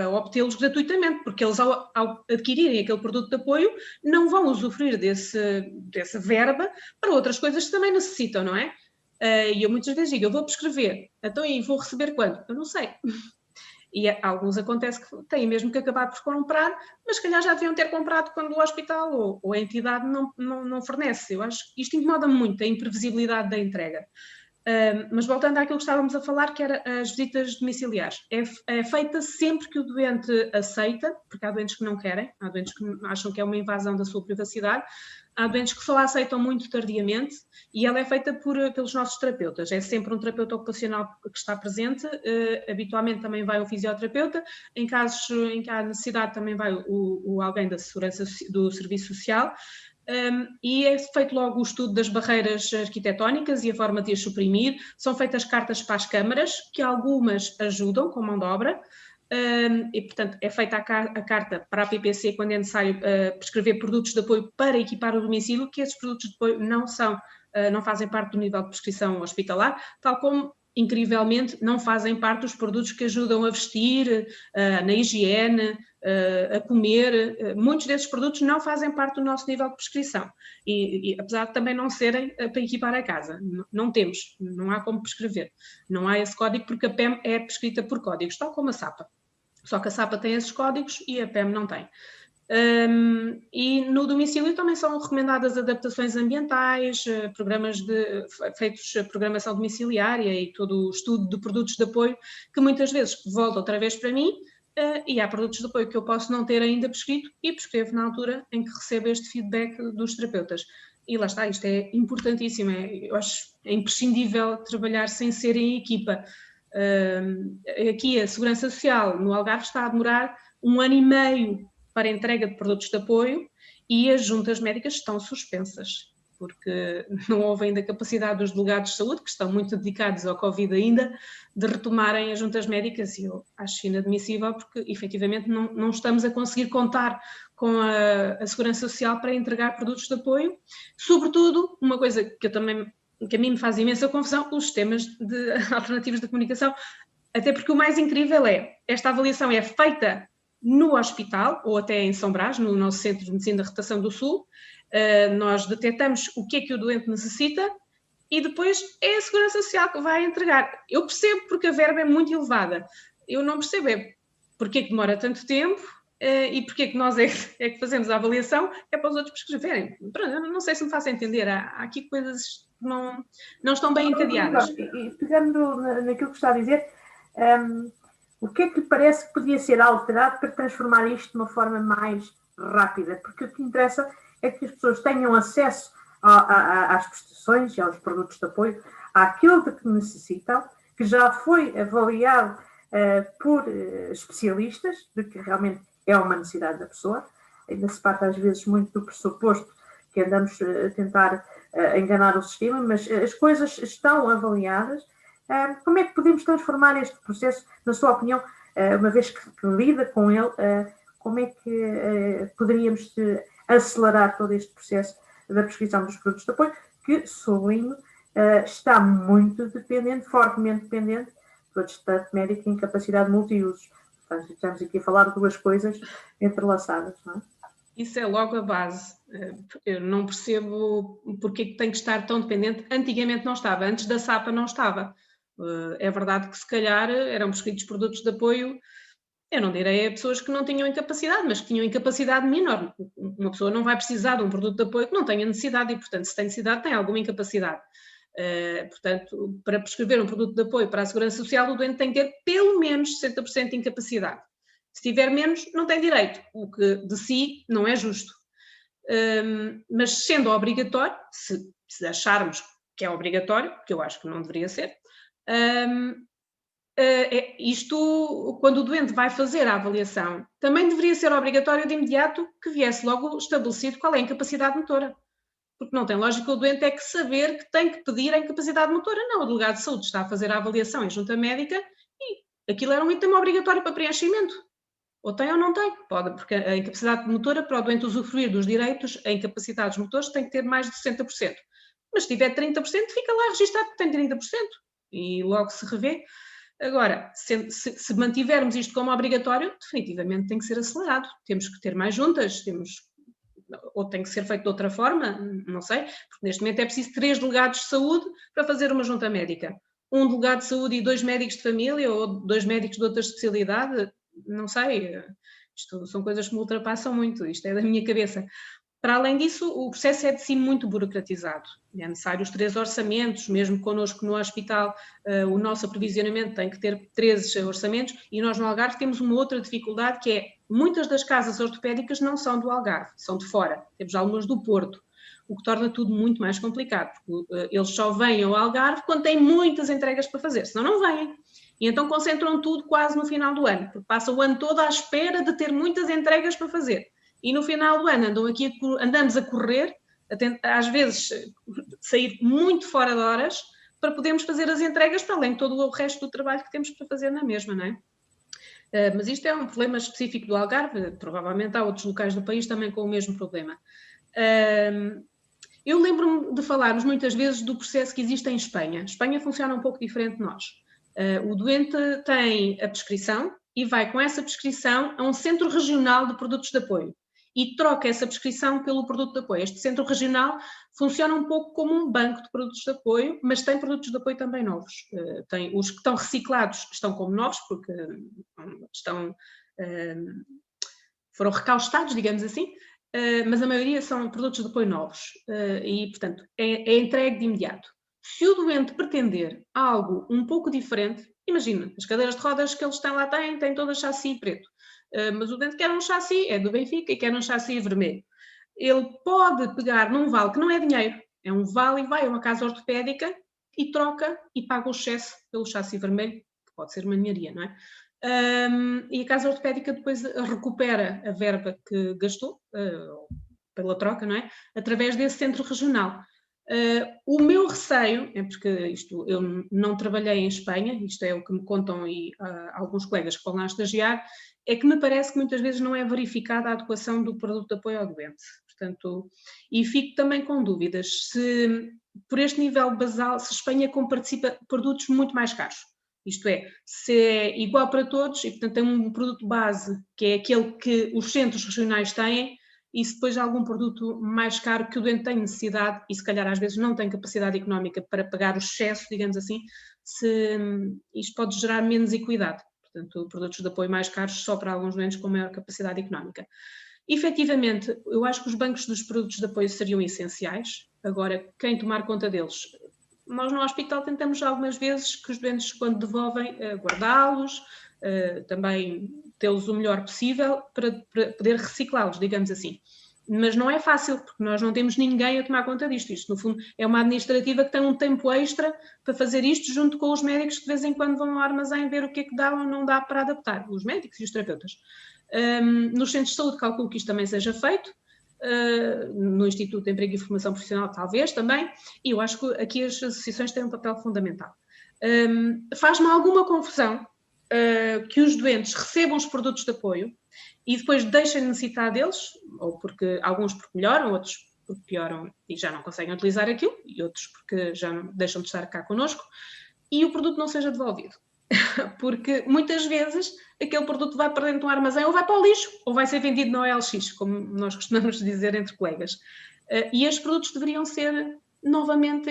a obtê-los gratuitamente, porque eles ao adquirirem aquele produto de apoio não vão usufruir dessa verba para outras coisas que também necessitam, não é? E eu muitas vezes digo, eu vou prescrever, então e vou receber quando? Eu não sei. E alguns acontece que têm mesmo que acabar por comprar, mas se calhar já deviam ter comprado quando o hospital ou a entidade não fornece. Eu acho que isto incomoda muito, a imprevisibilidade da entrega. Mas voltando àquilo que estávamos a falar, que era as visitas domiciliares. É feita sempre que o doente aceita, porque há doentes que não querem, há doentes que acham que é uma invasão da sua privacidade, há doentes que só a aceitam muito tardiamente e ela é feita pelos nossos terapeutas. É sempre um terapeuta ocupacional que está presente, habitualmente também vai o fisioterapeuta, em casos em que há necessidade também vai alguém da segurança do serviço social. E é feito logo o estudo das barreiras arquitetónicas e a forma de as suprimir. São feitas cartas para as câmaras, que algumas ajudam com mão de obra, e portanto é feita a carta para a PPC quando é necessário prescrever produtos de apoio para equipar o domicílio, que esses produtos de apoio não fazem parte do nível de prescrição hospitalar, tal como incrivelmente não fazem parte dos produtos que ajudam a vestir, na higiene, a comer. Muitos desses produtos não fazem parte do nosso nível de prescrição e apesar de também não serem para equipar a casa, não temos, não há como prescrever, não há esse código porque a PEM é prescrita por códigos, tal como a SAPA, só que a SAPA tem esses códigos e a PEM não tem. E no domicílio também são recomendadas adaptações ambientais, programas feitos programação domiciliária e todo o estudo de produtos de apoio que muitas vezes volta outra vez para mim, e há produtos de apoio que eu posso não ter ainda prescrito e prescrevo na altura em que recebo este feedback dos terapeutas. E lá está, isto é importantíssimo, eu acho imprescindível trabalhar sem ser em equipa. Aqui a Segurança Social no Algarve está a demorar 1 ano e meio para a entrega de produtos de apoio e as juntas médicas estão suspensas, porque não houve ainda capacidade dos delegados de saúde, que estão muito dedicados ao Covid ainda, de retomarem as juntas médicas, e eu acho inadmissível, porque efetivamente não estamos a conseguir contar com a Segurança Social para entregar produtos de apoio, sobretudo, uma coisa que a mim me faz imensa confusão, os sistemas alternativos de comunicação, até porque o mais incrível esta avaliação é feita no hospital, ou até em São Brás, no nosso Centro de Medicina da Rotação do Sul, nós detectamos o que é que o doente necessita e depois é a Segurança Social que vai entregar. Eu percebo porque a verba é muito elevada, eu não percebo porque é que demora tanto tempo e porque é que nós é que fazemos a avaliação, é para os outros prescreverem. Pronto, eu não sei se me faço entender, há aqui coisas que não estão bem encadeadas. E pegando naquilo que está a dizer, o que é que lhe parece que podia ser alterado para transformar isto de uma forma mais rápida? Porque o que interessa é que as pessoas tenham acesso às prestações e aos produtos de apoio, àquilo de que necessitam, que já foi avaliado por especialistas, de que realmente é uma necessidade da pessoa. Ainda se parte às vezes muito do pressuposto que andamos a tentar enganar o sistema, mas as coisas estão avaliadas. Como é que podemos transformar este processo, na sua opinião, uma vez que lida com ele, como é que poderíamos acelerar todo este processo da prescrição dos produtos de apoio, que, sublinho, está muito dependente, fortemente dependente do atestado médico em capacidade multiusos. Portanto, estamos aqui a falar de duas coisas entrelaçadas, não é? Isso é logo a base. Eu não percebo porque é que tem que estar tão dependente. Antigamente não estava, antes da SAPA não estava. É verdade que se calhar eram prescritos produtos de apoio, eu não direi a pessoas que não tinham incapacidade, mas que tinham incapacidade menor. Uma pessoa não vai precisar de um produto de apoio que não tenha necessidade e, portanto, se tem necessidade, tem alguma incapacidade. Portanto, para prescrever um produto de apoio para a Segurança Social, o doente tem que ter pelo menos 60% de incapacidade. Se tiver menos, não tem direito, o que de si não é justo. Mas sendo obrigatório, se acharmos que é obrigatório, que eu acho que não deveria ser, isto, quando o doente vai fazer a avaliação, também deveria ser obrigatório de imediato que viesse logo estabelecido qual é a incapacidade motora. Porque não tem lógica o doente é que saber que tem que pedir a incapacidade motora. Não, o delegado de saúde está a fazer a avaliação em junta médica e aquilo era um item obrigatório para preenchimento. Ou tem ou não tem, pode, porque a incapacidade motora, para o doente usufruir dos direitos, a incapacidades motores tem que ter mais de 60%. Mas se tiver 30%, fica lá registado que tem 30%. E logo se revê. Agora, se mantivermos isto como obrigatório, definitivamente tem que ser acelerado. Temos que ter mais juntas, temos ou tem que ser feito de outra forma, não sei, porque neste momento é preciso 3 delegados de saúde para fazer uma junta médica. Um delegado de saúde e 2 médicos de família, ou 2 médicos de outra especialidade, não sei, isto são coisas que me ultrapassam muito, isto é da minha cabeça. Para além disso, o processo é de si muito burocratizado. É necessário os 3 orçamentos, mesmo connosco no hospital, o nosso aprovisionamento tem que ter 13 orçamentos, e nós no Algarve temos uma outra dificuldade, que é, muitas das casas ortopédicas não são do Algarve, são de fora. Temos algumas do Porto, o que torna tudo muito mais complicado, porque eles só vêm ao Algarve quando têm muitas entregas para fazer, senão não vêm. E então concentram tudo quase no final do ano, porque passam o ano todo à espera de ter muitas entregas para fazer. E no final do ano andamos a correr, às vezes sair muito fora de horas, para podermos fazer as entregas, para além de todo o resto do trabalho que temos para fazer na mesma, não é? Mas isto é um problema específico do Algarve, provavelmente há outros locais do país também com o mesmo problema. Eu lembro-me de falarmos muitas vezes do processo que existe em Espanha. Espanha funciona um pouco diferente de nós. O doente tem a prescrição e vai com essa prescrição a um centro regional de produtos de apoio e troca essa prescrição pelo produto de apoio. Este centro regional funciona um pouco como um banco de produtos de apoio, mas tem produtos de apoio também novos. Tem os que estão reciclados, estão como novos, porque foram recaustados, digamos assim, mas a maioria são produtos de apoio novos e, portanto, é entregue de imediato. Se o doente pretender algo um pouco diferente, imagina, as cadeiras de rodas que eles têm lá têm todas chassi preto, mas o doente quer um chassi, é do Benfica, e quer um chassi vermelho. Ele pode pegar num vale que não é dinheiro, é um vale, e vai a uma casa ortopédica e troca e paga o excesso pelo chassi vermelho, que pode ser uma ninharia, não é? E a casa ortopédica depois recupera a verba que gastou pela troca, não é? Através desse centro regional. O meu receio, é porque eu não trabalhei em Espanha, isto é o que me contam e alguns colegas que vão lá estagiar, é que me parece que muitas vezes não é verificada a adequação do produto de apoio ao doente. Portanto, e fico também com dúvidas se, por este nível basal, se Espanha participa produtos muito mais caros. Isto é, se é igual para todos e, portanto, tem um produto base, que é aquele que os centros regionais têm, e se depois há algum produto mais caro que o doente tem necessidade e se calhar às vezes não tem capacidade económica para pagar o excesso, digamos assim, se isto pode gerar menos equidade. Portanto, produtos de apoio mais caros só para alguns doentes com maior capacidade económica. Efetivamente, eu acho que os bancos dos produtos de apoio seriam essenciais. Agora, quem tomar conta deles? Nós no hospital tentamos algumas vezes que os doentes, quando devolvem, guardá-los, também tê-los o melhor possível para poder reciclá-los, digamos assim. Mas não é fácil, porque nós não temos ninguém a tomar conta disto. Isto, no fundo, é uma administrativa que tem um tempo extra para fazer isto, junto com os médicos que de vez em quando vão ao armazém ver o que é que dá ou não dá para adaptar, os médicos e os terapeutas. Nos centros de saúde calculo que isto também seja feito, no Instituto de Emprego e Formação Profissional talvez também, e eu acho que aqui as associações têm um papel fundamental. Faz-me alguma confusão que os doentes recebam os produtos de apoio e depois deixem de necessitar deles, ou porque alguns porque melhoram, outros porque pioram e já não conseguem utilizar aquilo, e outros porque já não deixam de estar cá connosco, e o produto não seja devolvido. Porque muitas vezes aquele produto vai para dentro de um armazém ou vai para o lixo, ou vai ser vendido na OLX, como nós costumamos dizer entre colegas. E estes produtos deveriam ser novamente,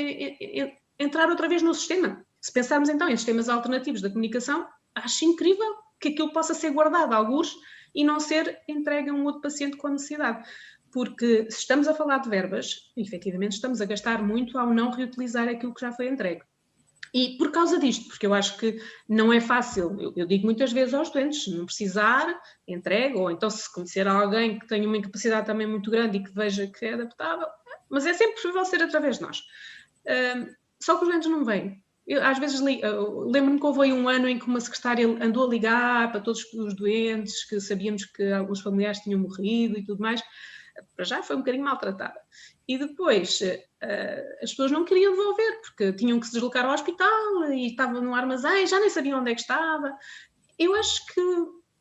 entrar outra vez no sistema. Se pensarmos então em sistemas alternativos da comunicação, acho incrível que aquilo possa ser guardado a algures e não ser entregue a um outro paciente com necessidade. Porque se estamos a falar de verbas, efetivamente estamos a gastar muito ao não reutilizar aquilo que já foi entregue. E por causa disto, porque eu acho que não é fácil, eu digo muitas vezes aos doentes, se não precisar, entregue, ou então se conhecer alguém que tenha uma incapacidade também muito grande e que veja que é adaptável, mas é sempre possível ser através de nós. Só que os doentes não vêm. Eu, às vezes, lembro-me que houve aí um ano em que uma secretária andou a ligar para todos os doentes, que sabíamos que alguns familiares tinham morrido e tudo mais. Para já foi um bocadinho maltratada. E depois as pessoas não queriam devolver, porque tinham que se deslocar ao hospital e estavam no armazém, já nem sabiam onde é que estava. Eu acho que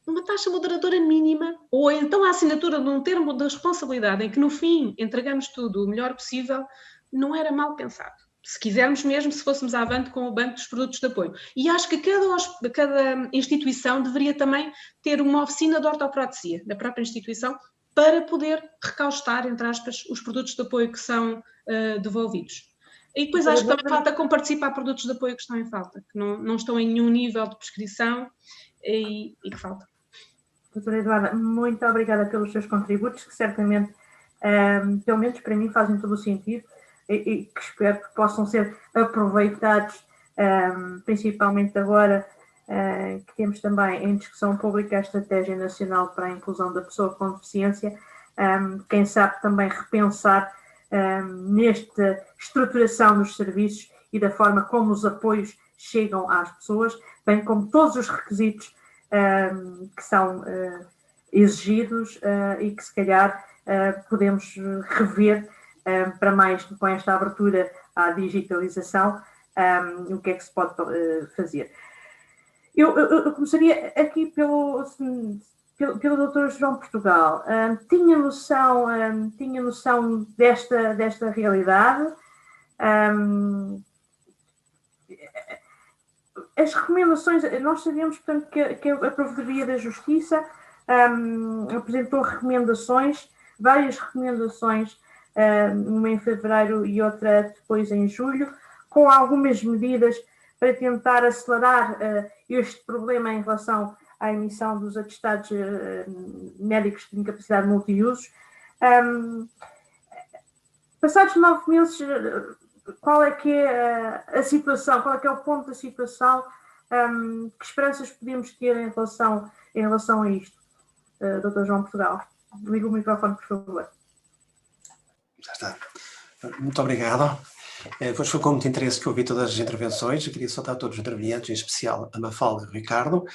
uma taxa moderadora mínima, ou então a assinatura de um termo de responsabilidade em que no fim entregamos tudo o melhor possível, não era mal pensado. Se quisermos mesmo, se fôssemos avante com o Banco dos Produtos de Apoio. E acho que cada instituição deveria também ter uma oficina de ortoprotesia, da própria instituição, para poder recaustar, entre aspas, os produtos de apoio que são devolvidos. E depois acho que também falta comparticipar produtos de apoio que estão em falta, que não estão em nenhum nível de prescrição e que faltam. Doutora Eduarda, muito obrigada pelos seus contributos, que certamente, pelo menos para mim, fazem todo o sentido e que espero que possam ser aproveitados, principalmente agora que temos também em discussão pública a Estratégia Nacional para a Inclusão da Pessoa com Deficiência, quem sabe também repensar nesta estruturação dos serviços e da forma como os apoios chegam às pessoas, bem como todos os requisitos que são exigidos e que se calhar podemos rever para mais com esta abertura à digitalização, o que é que se pode fazer. Eu começaria aqui pelo Dr. João Portugal. Tinha noção desta realidade? As recomendações, nós sabemos, portanto, que a Provedoria da Justiça apresentou recomendações, várias recomendações, uma em fevereiro e outra depois em julho, com algumas medidas para tentar acelerar este problema em relação à emissão dos atestados médicos de incapacidade multiusos. Passados 9 meses, qual é que é a situação, qual é que é o ponto da situação, que esperanças podemos ter em relação a isto? Dr. João Portugal, liga o microfone, por favor. Já está. Muito obrigado. Pois foi com muito interesse que ouvi todas as intervenções. Eu queria saudar todos os intervenientes, em especial a Mafalda e o Ricardo.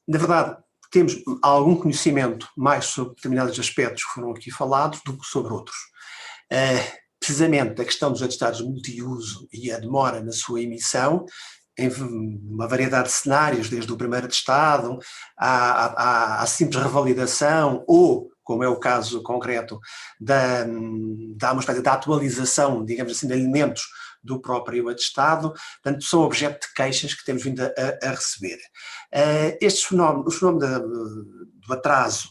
Na verdade, temos algum conhecimento mais sobre determinados aspectos que foram aqui falados do que sobre outros. Precisamente a questão dos atestados multiuso e a demora na sua emissão, em uma variedade de cenários, desde o primeiro atestado à simples revalidação ou, como é o caso concreto, da uma espécie de atualização, digamos assim, de elementos do próprio atestado, portanto, são objeto de queixas que temos vindo a receber. O fenómeno do atraso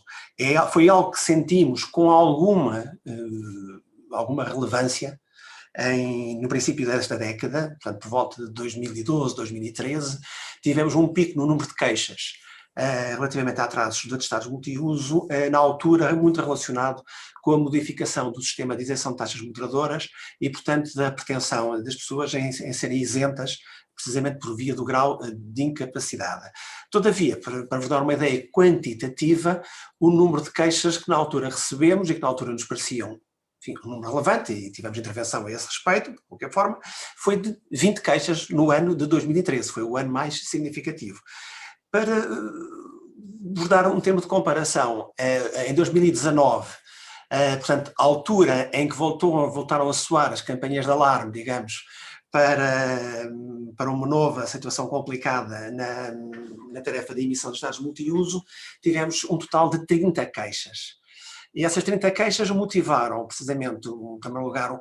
foi algo que sentimos com alguma relevância no princípio desta década, portanto, por volta de 2012, 2013, tivemos um pico no número de queixas relativamente a atrasos de atestados multiuso, na altura muito relacionado com a modificação do sistema de isenção de taxas moderadoras e, portanto, da pretensão das pessoas em serem isentas precisamente por via do grau de incapacidade. Todavia, para vos dar uma ideia quantitativa, o número de queixas que na altura recebemos e que na altura nos pareciam, enfim, um número relevante, e tivemos intervenção a esse respeito, de qualquer forma, foi de 20 queixas no ano de 2013, foi o ano mais significativo. Para vos dar um termo de comparação, em 2019, portanto, a altura em que voltaram a soar as campanhas de alarme, digamos, para uma nova situação complicada na tarefa de emissão de estados multiuso, tivemos um total de 30 queixas. E essas 30 queixas motivaram, precisamente, em primeiro lugar,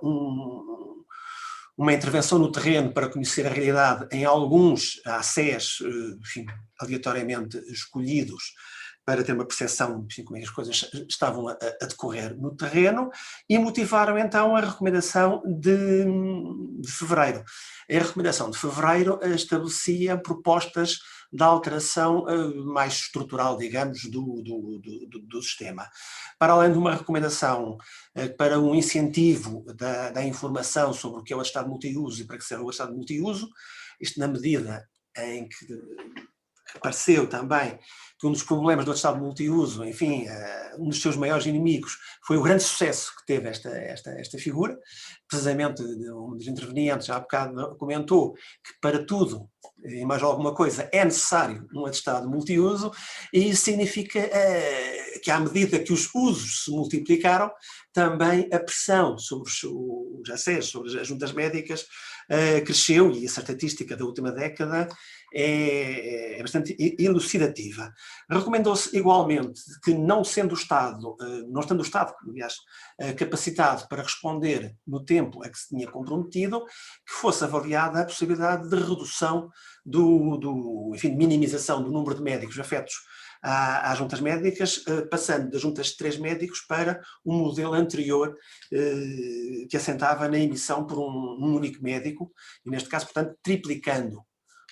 uma intervenção no terreno para conhecer a realidade em alguns ACEs, enfim, aleatoriamente escolhidos, para ter uma percepção de como as coisas estavam a decorrer no terreno, e motivaram então a recomendação de fevereiro. A recomendação de fevereiro estabelecia propostas de alteração mais estrutural, digamos, do sistema. Para além de uma recomendação para um incentivo da informação sobre o que é o atestado multiuso e para que serve o atestado multiuso, isto na medida em que apareceu também que um dos problemas do atestado multiuso, enfim, um dos seus maiores inimigos, foi o grande sucesso que teve esta figura. Precisamente um dos intervenientes há bocado comentou que para tudo e mais alguma coisa é necessário um atestado multiuso, e isso significa que à medida que os usos se multiplicaram, também a pressão sobre os ACEs, sobre as juntas médicas, cresceu, e essa estatística da última década é bastante elucidativa. Recomendou-se igualmente que, não estando o Estado, aliás, capacitado para responder no tempo a que se tinha comprometido, que fosse avaliada a possibilidade de redução enfim, de minimização do número de médicos afetos às juntas médicas, passando das juntas de 3 médicos para um modelo anterior que assentava na emissão por um único médico, e neste caso, portanto, triplicando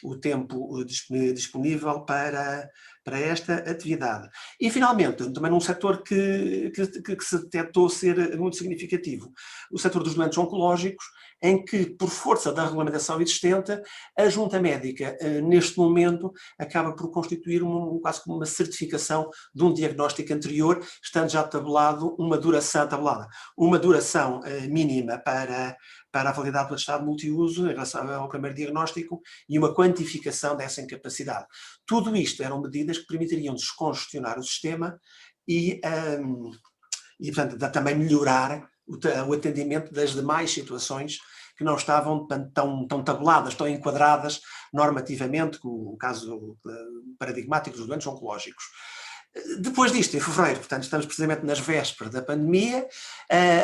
o tempo disponível para esta atividade. E, finalmente, também num setor que se detectou ser muito significativo, o setor dos doentes oncológicos, em que, por força da regulamentação existente, a junta médica, neste momento, acaba por constituir quase como uma certificação de um diagnóstico anterior, estando já tabelado uma duração mínima para a validade do atestado multiuso em relação ao primeiro diagnóstico e uma quantificação dessa incapacidade. Tudo isto eram medidas que permitiriam descongestionar o sistema e portanto, também melhorar o atendimento das demais situações que não estavam tão tabuladas, tão enquadradas normativamente, como o caso paradigmático dos doentes oncológicos. Depois disto, em fevereiro, portanto, estamos precisamente nas vésperas da pandemia,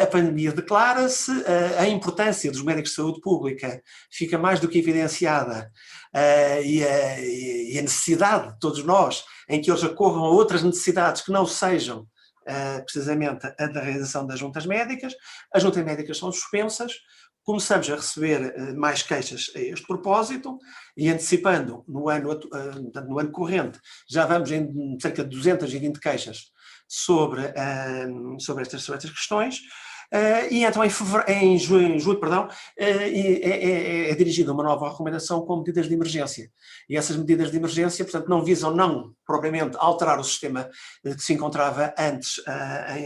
a pandemia declara-se, a importância dos médicos de saúde pública fica mais do que evidenciada, e a necessidade de todos nós em que eles acorram a outras necessidades que não sejam precisamente a da realização das juntas médicas. As juntas médicas são suspensas, começamos a receber mais queixas a este propósito e, antecipando, no ano corrente, já vamos em cerca de 220 queixas sobre estas questões. E então em julho, é dirigida uma nova recomendação com medidas de emergência. E essas medidas de emergência, portanto, não visam propriamente alterar o sistema que se encontrava antes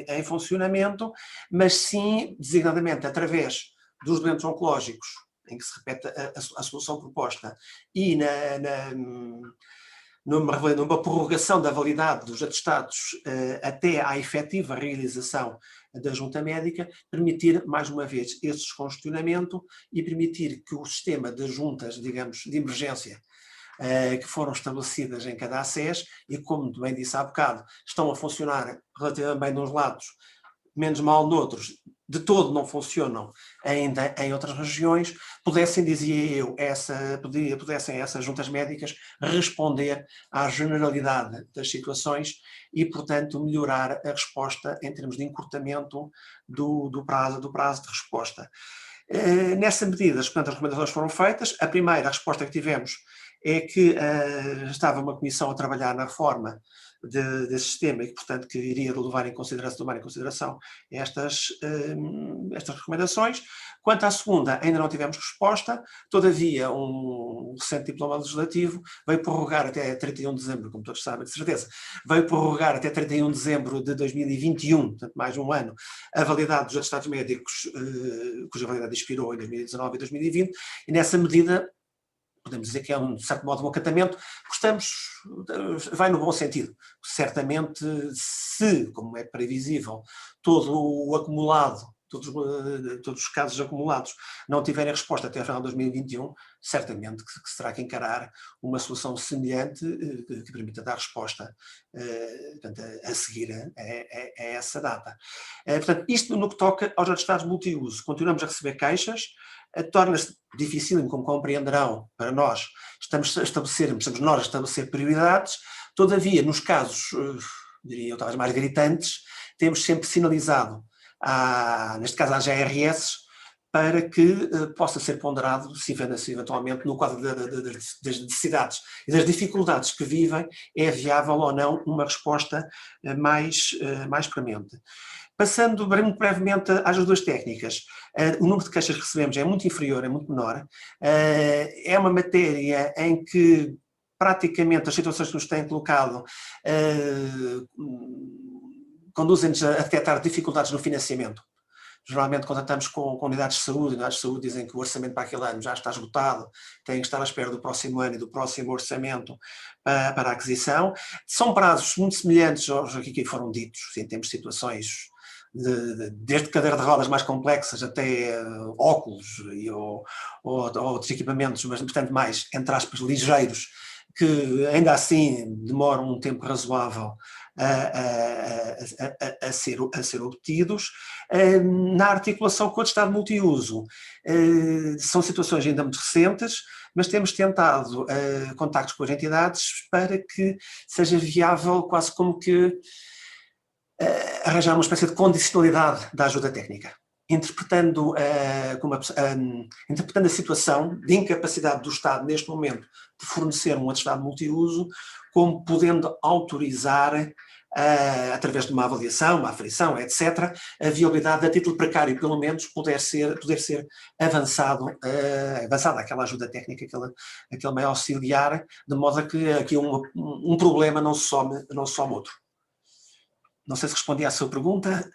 em funcionamento, mas sim, designadamente, através dos doentes oncológicos, em que se repete a solução proposta, e numa prorrogação da validade dos atestados até à efetiva realização da junta médica, permitir, mais uma vez, esse descongestionamento e permitir que o sistema de juntas, digamos, de emergência, que foram estabelecidas em cada ACES, e como bem disse há bocado, estão a funcionar relativamente bem nos lados, menos mal noutros, de todo não funcionam ainda em outras regiões, pudessem, dizia eu, pudessem essas juntas médicas responder à generalidade das situações e, portanto, melhorar a resposta em termos de encurtamento do prazo de resposta. Nessa medida, portanto, as recomendações foram feitas. A primeira resposta que tivemos é que estava uma comissão a trabalhar na reforma desse sistema e que, portanto, que iria tomar em consideração estas recomendações. Quanto à segunda, ainda não tivemos resposta, todavia um recente diploma legislativo veio prorrogar até 31 de dezembro, como todos sabem de certeza, veio prorrogar até 31 de dezembro de 2021, portanto mais um ano, a validade dos atestados médicos, cuja validade expirou em 2019 e 2020, e nessa medida podemos dizer que é, de certo modo, um acatamento, vai no bom sentido. Certamente, se, como é previsível, todo o acumulado, todos os casos acumulados não tiverem resposta até ao final de 2021, certamente que se terá que encarar uma solução semelhante que permita dar resposta a seguir a essa data. Portanto, isto no que toca aos atestados multiuso. Continuamos a receber queixas, torna-se difícil, como compreenderão, para nós, estamos nós a estabelecer prioridades. Todavia, nos casos, diria eu, talvez mais gritantes, temos sempre sinalizado, neste caso às ARS, para que possa ser ponderado, se eventualmente, no quadro das necessidades e das dificuldades que vivem, é viável ou não uma resposta mais premente. Passando muito brevemente às duas técnicas, o número de queixas que recebemos é muito inferior, é muito menor. É uma matéria em que praticamente as situações que nos têm colocado conduzem-nos a detectar dificuldades no financiamento. Geralmente contactamos com unidades de saúde dizem que o orçamento para aquele ano já está esgotado, têm que estar à espera do próximo ano e do próximo orçamento para a aquisição. São prazos muito semelhantes aos que aqui foram ditos, em termos de situações desde cadeira de rodas mais complexas até óculos ou outros equipamentos, mas portanto mais, entre aspas, ligeiros, que ainda assim demoram um tempo razoável a ser obtidos. Na articulação com o estado multiuso, são situações ainda muito recentes, mas temos tentado contactos com as entidades para que seja viável quase como que arranjar uma espécie de condicionalidade da ajuda técnica, interpretando a situação de incapacidade do Estado neste momento de fornecer um atestado multiuso, como podendo autorizar, através de uma avaliação, uma aferição, etc., a viabilidade a título precário, pelo menos, poder ser avançada aquela ajuda técnica, aquele meio auxiliar, de modo a que aqui um problema não se some outro. Não sei se respondi à sua pergunta.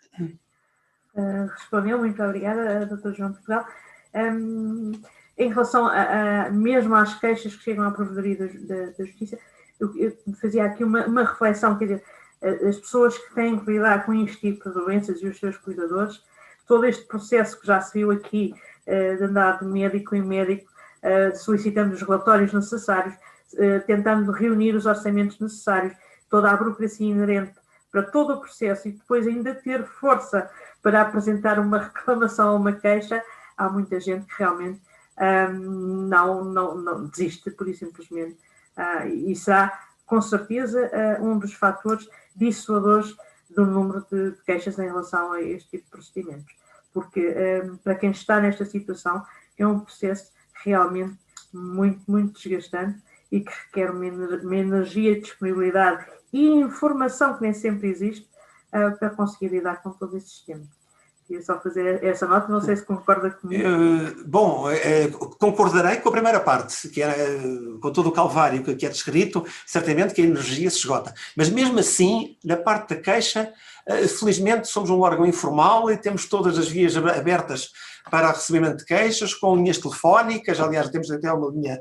Respondeu, muito obrigada, Dr. João Portugal. Em relação mesmo às queixas que chegam à Provedoria da Justiça, eu fazia aqui uma reflexão, quer dizer, as pessoas que têm que lidar com este tipo de doenças e os seus cuidadores, todo este processo que já se viu aqui, de andar de médico em médico, solicitando os relatórios necessários, tentando reunir os orçamentos necessários, toda a burocracia inerente para todo o processo e depois ainda ter força para apresentar uma reclamação ou uma queixa, há muita gente que realmente não desiste, por isso simplesmente. E será, com certeza, um dos fatores dissuadores do número de queixas em relação a este tipo de procedimentos. Porque, para quem está nesta situação, é um processo realmente muito, muito desgastante e que requer uma energia, disponibilidade e informação que nem sempre existe para conseguir lidar com todos esses temas. Queria só fazer essa nota, não sei se concorda comigo. Concordarei com a primeira parte, que era com todo o calvário que é descrito, certamente que a energia se esgota. Mas mesmo assim, na parte da queixa, felizmente somos um órgão informal e temos todas as vias abertas para o recebimento de queixas, com linhas telefónicas, aliás temos até uma linha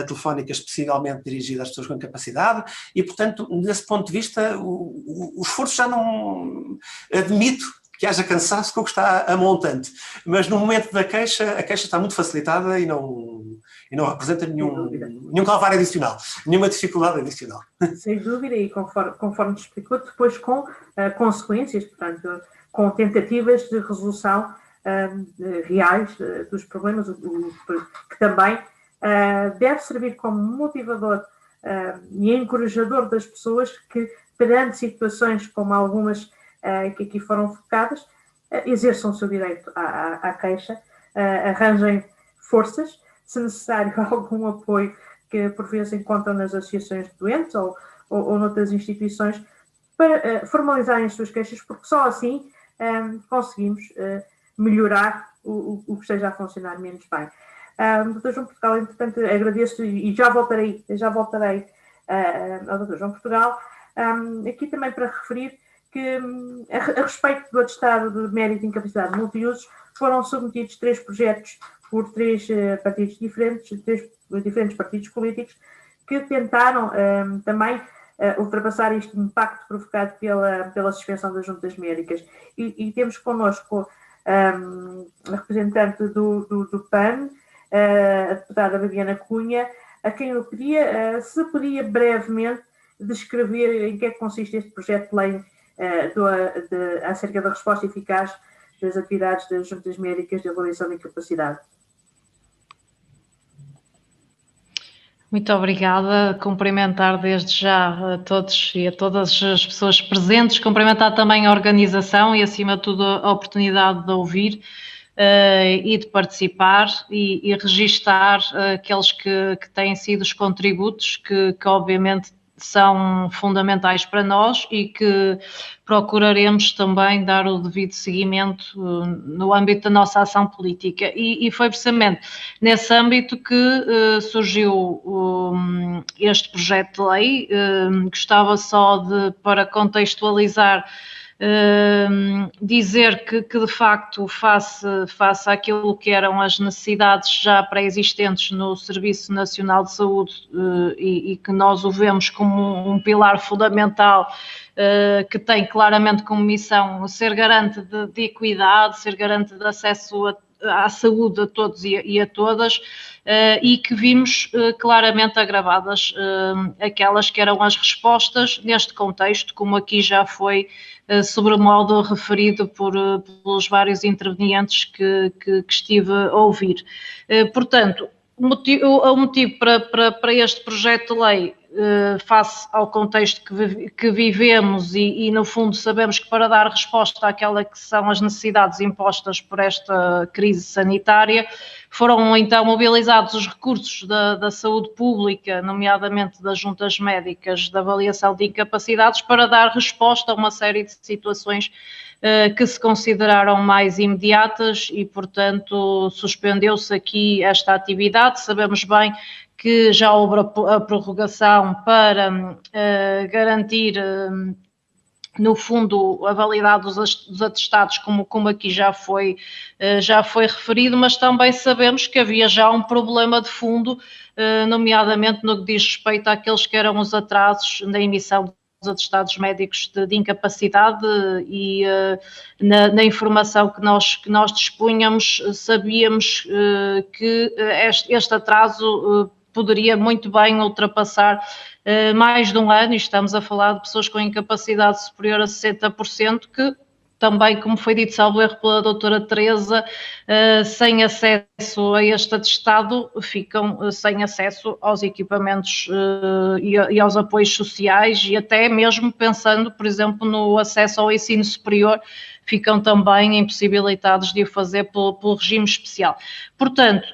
telefónica especialmente dirigida às pessoas com incapacidade e, portanto, desse ponto de vista, o esforço já não admito que haja cansaço com o que está a montante, mas no momento da queixa, a queixa está muito facilitada e não representa nenhum calvário adicional, nenhuma dificuldade adicional. Sem dúvida, e conforme te explicou, depois com consequências, portanto, com tentativas de resolução reais dos problemas, que também deve servir como motivador e encorajador das pessoas que, perante situações como algumas que aqui foram focadas, exerçam o seu direito à queixa, arranjem forças, se necessário algum apoio que por vezes encontram nas associações de doentes ou noutras instituições, para formalizarem as suas queixas, porque só assim conseguimos melhorar o que esteja a funcionar menos bem. Dr. João Portugal, entretanto, agradeço e já voltarei ao Dr. João Portugal, aqui também para referir que, a respeito do atestado de mérito e incapacidade de multiusos, foram submetidos 3 projetos por 3 partidos diferentes, 3 diferentes partidos políticos, que tentaram também ultrapassar este impacto provocado pela suspensão das juntas médicas. E temos connosco a representante do PAN, a deputada Babiana Cunha, a quem eu pedia, se podia brevemente descrever em que é que consiste este projeto de lei acerca da resposta eficaz das atividades das juntas médicas de avaliação de incapacidade. Muito obrigada, cumprimentar desde já a todos e a todas as pessoas presentes, cumprimentar também a organização e, acima de tudo, a oportunidade de ouvir e de participar e registar aqueles que têm sido os contributos que obviamente são fundamentais para nós e que procuraremos também dar o devido seguimento no âmbito da nossa ação política. E foi precisamente nesse âmbito que surgiu este projeto de lei. Gostava só para contextualizar, dizer que de facto, face àquilo que eram as necessidades já pré-existentes no Serviço Nacional de Saúde e que nós o vemos como um pilar fundamental, que tem claramente como missão ser garante de equidade, ser garante de acesso à saúde a todos e a todas, e que vimos claramente agravadas aquelas que eram as respostas neste contexto, como aqui já foi sobremodo referido pelos vários intervenientes que estive a ouvir. Portanto, o motivo para este projeto de lei, face ao contexto que vivemos e, no fundo, sabemos que para dar resposta àquela que são as necessidades impostas por esta crise sanitária, foram então mobilizados os recursos da saúde pública, nomeadamente das juntas médicas de avaliação de incapacidades, para dar resposta a uma série de situações que se consideraram mais imediatas e, portanto, suspendeu-se aqui esta atividade. Sabemos bem que já houve a prorrogação para garantir, no fundo, a validade dos atestados, como aqui já foi referido, mas também sabemos que havia já um problema de fundo, nomeadamente no que diz respeito àqueles que eram os atrasos na emissão dos atestados médicos de incapacidade, e na informação que nós dispunhamos, sabíamos que este atraso poderia muito bem ultrapassar mais de um ano, e estamos a falar de pessoas com incapacidade superior a 60%, que também, como foi dito, salvo erro pela doutora Teresa, sem acesso a este atestado, ficam sem acesso aos equipamentos e aos apoios sociais, e até mesmo pensando, por exemplo, no acesso ao ensino superior, ficam também impossibilitados de o fazer pelo regime especial. Portanto,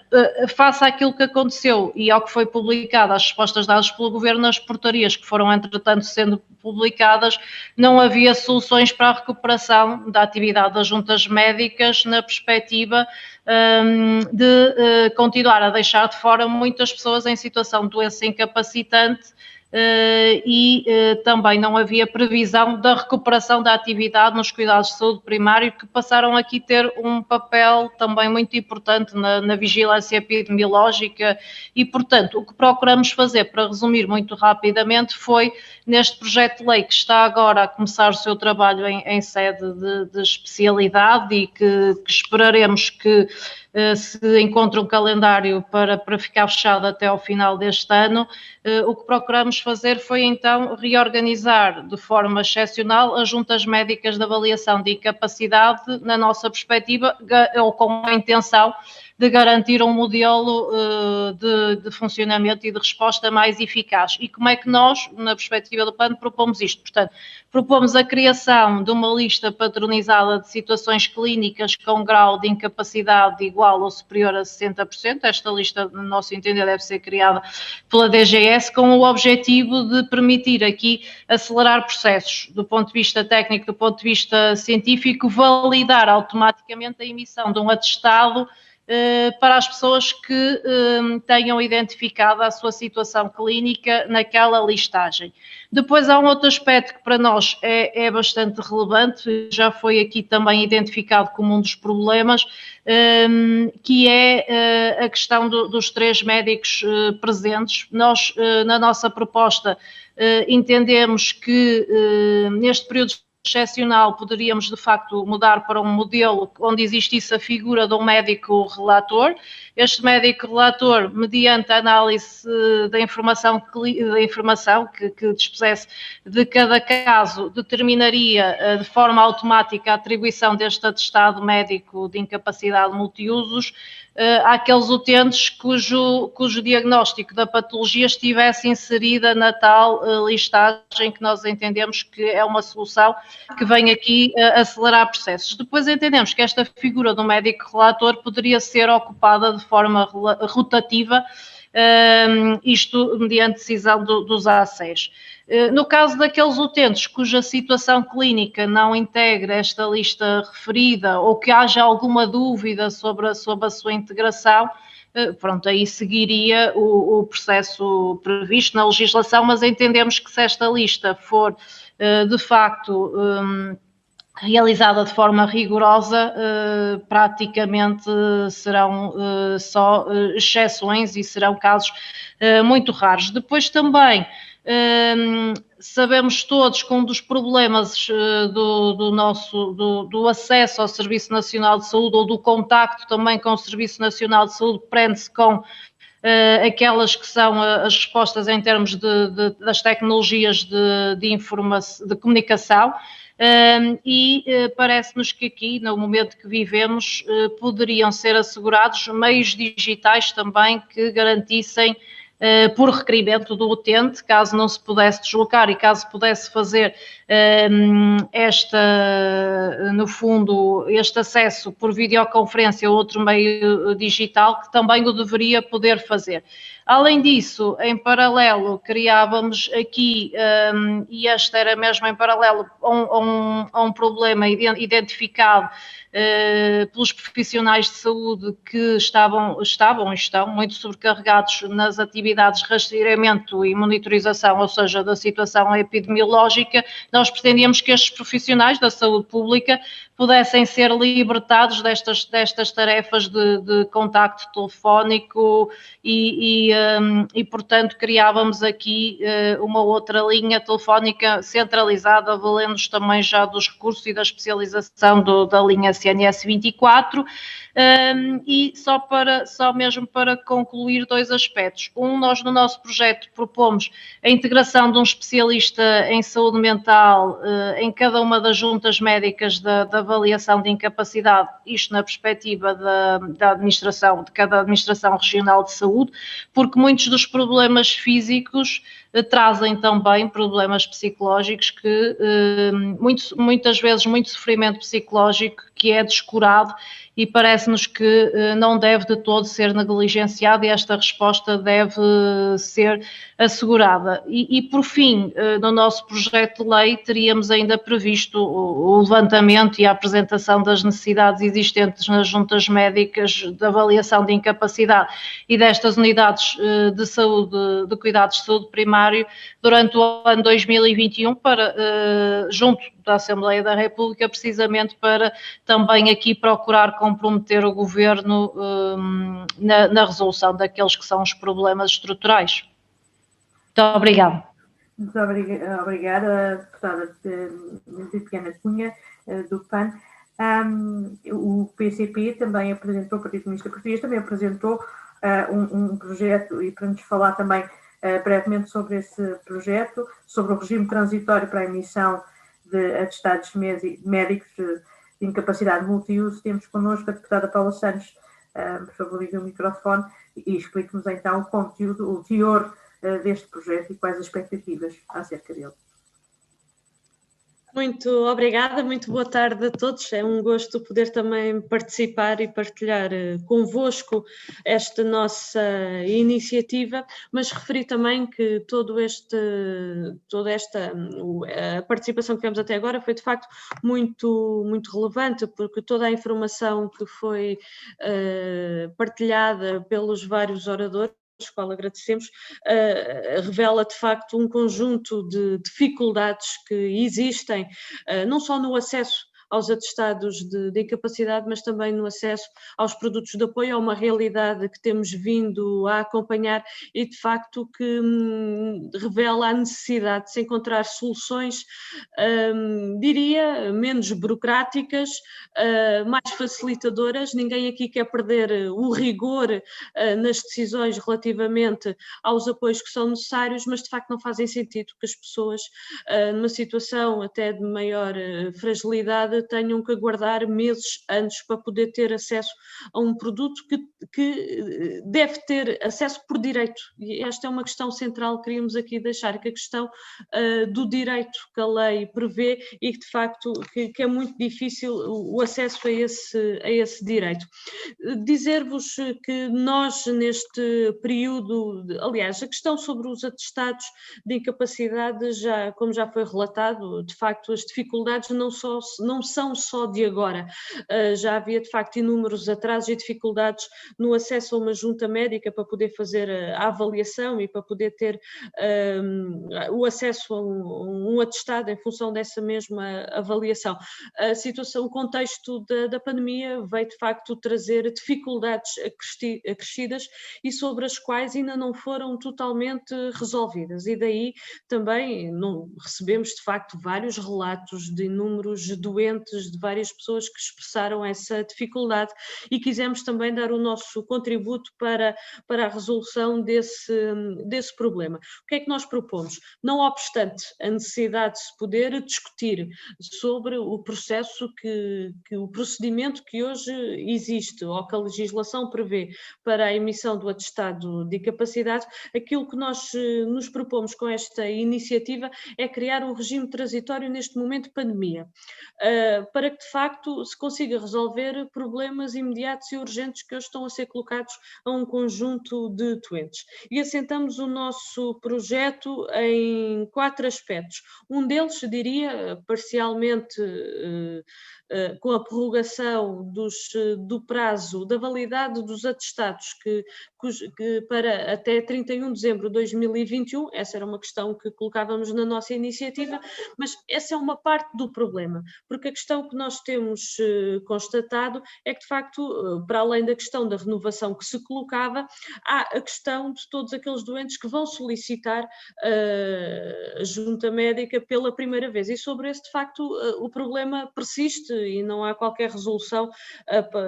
face àquilo que aconteceu e ao que foi publicado, as respostas dadas pelo Governo nas portarias que foram, entretanto, sendo publicadas, não havia soluções para a recuperação da atividade das juntas médicas na perspectiva de continuar a deixar de fora muitas pessoas em situação de doença incapacitante, e também não havia previsão da recuperação da atividade nos cuidados de saúde primário, que passaram aqui a ter um papel também muito importante na vigilância epidemiológica. E, portanto, o que procuramos fazer, para resumir muito rapidamente, foi, neste projeto de lei que está agora a começar o seu trabalho em sede de especialidade, e que esperaremos que se encontre um calendário para ficar fechado até ao final deste ano, o que procuramos fazer foi então reorganizar de forma excepcional as juntas médicas de avaliação de incapacidade, na nossa perspectiva, ou com a intenção de garantir um modelo de funcionamento e de resposta mais eficaz. E como é que nós, na perspectiva do PAN, propomos isto? Portanto, propomos a criação de uma lista padronizada de situações clínicas com grau de incapacidade igual ou superior a 60%. Esta lista, no nosso entender, deve ser criada pela DGS, com o objetivo de permitir aqui acelerar processos do ponto de vista técnico, do ponto de vista científico, validar automaticamente a emissão de um atestado para as pessoas que tenham identificado a sua situação clínica naquela listagem. Depois há um outro aspecto que para nós é bastante relevante, já foi aqui também identificado como um dos problemas, que é a questão dos 3 médicos presentes. Nós, na nossa proposta, entendemos que neste período excepcional poderíamos de facto mudar para um modelo onde existisse a figura de um médico relator. Este médico relator, mediante a análise da informação que dispusesse de cada caso, determinaria de forma automática a atribuição deste atestado médico de incapacidade multiusos àqueles utentes cujo diagnóstico da patologia estivesse inserida na tal listagem, que nós entendemos que é uma solução que vem aqui acelerar processos. Depois entendemos que esta figura do médico relator poderia ser ocupada de forma rotativa, isto mediante decisão dos ACES. No caso daqueles utentes cuja situação clínica não integra esta lista referida, ou que haja alguma dúvida sobre a sua integração, pronto, aí seguiria o processo previsto na legislação, mas entendemos que se esta lista for de facto realizada de forma rigorosa, praticamente serão só exceções e serão casos muito raros. Depois também sabemos todos que um dos problemas do acesso ao Serviço Nacional de Saúde, ou do contacto também com o Serviço Nacional de Saúde, prende-se com aquelas que são as respostas em termos das tecnologias de comunicação. E parece-nos que aqui, no momento que vivemos, poderiam ser assegurados meios digitais também que garantissem, por requerimento do utente, caso não se pudesse deslocar e caso pudesse fazer no fundo, este acesso por videoconferência ou outro meio digital, que também o deveria poder fazer. Além disso, em paralelo, criávamos aqui, e este era mesmo em paralelo a um problema identificado pelos profissionais de saúde que estavam e estão muito sobrecarregados nas atividades de rastreamento e monitorização, ou seja, da situação epidemiológica. Nós pretendíamos que estes profissionais da saúde pública pudessem ser libertados destas tarefas de contacto telefónico e, portanto, criávamos aqui uma outra linha telefónica centralizada, valendo-nos também já dos recursos e da especialização da linha CNS 24. E só mesmo para concluir 2 aspectos. Nós no nosso projeto propomos a integração de um especialista em saúde mental em cada uma das juntas médicas da avaliação de incapacidade, isto na perspectiva da administração, de cada administração regional de saúde, porque muitos dos problemas físicos trazem também problemas psicológicos que muitas vezes muito sofrimento psicológico que é descurado, e parece-nos que não deve de todo ser negligenciado, e esta resposta deve ser assegurada. E por fim, no nosso projeto de lei, teríamos ainda previsto o levantamento e a apresentação das necessidades existentes nas juntas médicas de avaliação de incapacidade e destas unidades de saúde, de cuidados de saúde primário, durante o ano 2021, junto da Assembleia da República, precisamente para também aqui procurar comprometer o Governo na resolução daqueles que são os problemas estruturais. Muito obrigada. Muito obrigada, deputada Tatiana Cunha, do PAN. O PCP também apresentou, o Partido Comunista Português também apresentou um projeto, e para nos falar também brevemente sobre esse projeto, sobre o regime transitório para a emissão de atestados médicos de incapacidade multiuso, temos connosco a deputada Paula Santos. Por favor, ligue o microfone e explique-nos então o conteúdo, o teor deste projeto e quais as expectativas acerca dele. Muito obrigada, muito boa tarde a todos. É um gosto poder também participar e partilhar convosco esta nossa iniciativa, mas referi também que toda a participação que tivemos até agora foi de facto muito relevante, porque toda a informação que foi partilhada pelos vários oradores, qual agradecemos, revela de facto um conjunto de dificuldades que existem, não só no acesso aos atestados de incapacidade, mas também no acesso aos produtos de apoio, a uma realidade que temos vindo a acompanhar e de facto que revela a necessidade de se encontrar soluções, diria, menos burocráticas, mais facilitadoras. Ninguém aqui quer perder o rigor nas decisões relativamente aos apoios que são necessários, mas de facto não fazem sentido que as pessoas, numa situação até de maior fragilidade, tenham que aguardar meses antes para poder ter acesso a um produto que deve ter acesso por direito. E esta é uma questão central que queríamos aqui deixar, que a questão do direito que a lei prevê e que de facto que é muito difícil o acesso a esse direito. Dizer-vos que nós neste período, aliás, a questão sobre os atestados de incapacidade, como já foi relatado, de facto as dificuldades não são só de agora. Já havia de facto inúmeros atrasos e dificuldades no acesso a uma junta médica para poder fazer a avaliação e para poder ter o acesso a um atestado em função dessa mesma avaliação. A situação, o contexto da pandemia veio de facto trazer dificuldades acrescidas e sobre as quais ainda não foram totalmente resolvidas, e daí também recebemos de facto vários relatos de inúmeros doentes, de várias pessoas que expressaram essa dificuldade, e quisemos também dar o nosso contributo para a resolução desse problema. O que é que nós propomos? Não obstante a necessidade de se poder discutir sobre o processo o procedimento que hoje existe, ou que a legislação prevê para a emissão do atestado de incapacidade, aquilo que nós nos propomos com esta iniciativa é criar um regime transitório neste momento de pandemia, para que de facto se consiga resolver problemas imediatos e urgentes que hoje estão a ser colocados a um conjunto de doentes. E assentamos o nosso projeto em 4 aspectos. Um deles, diria, parcialmente com a prorrogação do prazo da validade dos atestados que para até 31 de dezembro de 2021, essa era uma questão que colocávamos na nossa iniciativa, mas essa é uma parte do problema, porque a questão que nós temos constatado é que, de facto, para além da questão da renovação que se colocava, há a questão de todos aqueles doentes que vão solicitar a junta médica pela primeira vez, e sobre esse, de facto, o problema persiste e não há qualquer resolução,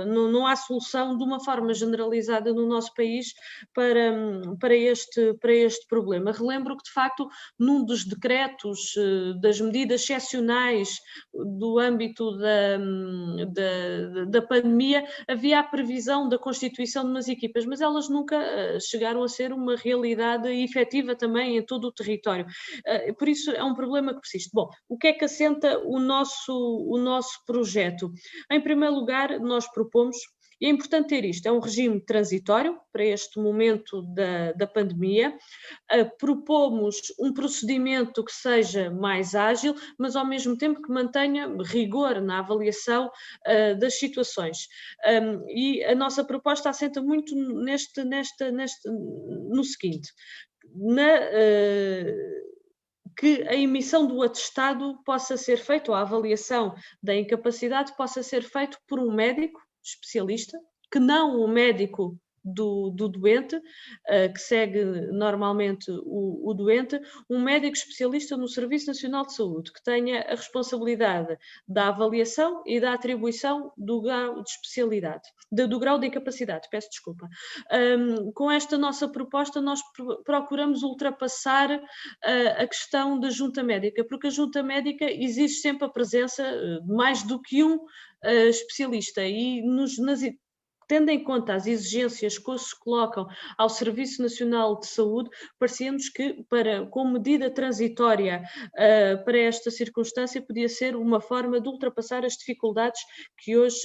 não há solução de uma forma generalizada no nosso país para este problema. Relembro que, de facto, num dos decretos das medidas excepcionais do âmbito da pandemia, havia a previsão da constituição de umas equipas, mas elas nunca chegaram a ser uma realidade efetiva também em todo o território. Por isso é um problema que persiste. Bom, o que é que assenta o nosso projeto? Em primeiro lugar, nós propomos, e é importante ter isto, é um regime transitório para este momento da pandemia. Propomos um procedimento que seja mais ágil, mas ao mesmo tempo que mantenha rigor na avaliação das situações. E a nossa proposta assenta muito no seguinte, que a emissão do atestado possa ser feita, ou a avaliação da incapacidade possa ser feita por um médico especialista, que não o médico do doente, que segue normalmente o doente, um médico especialista no Serviço Nacional de Saúde, que tenha a responsabilidade da avaliação e da atribuição do grau de especialidade, do grau de incapacidade, peço desculpa. Com esta nossa proposta nós procuramos ultrapassar a questão da junta médica, porque a junta médica exige sempre a presença de mais do que um especialista, e tendo em conta as exigências que se colocam ao Serviço Nacional de Saúde, parecemos que, como medida transitória para esta circunstância, podia ser uma forma de ultrapassar as dificuldades que hoje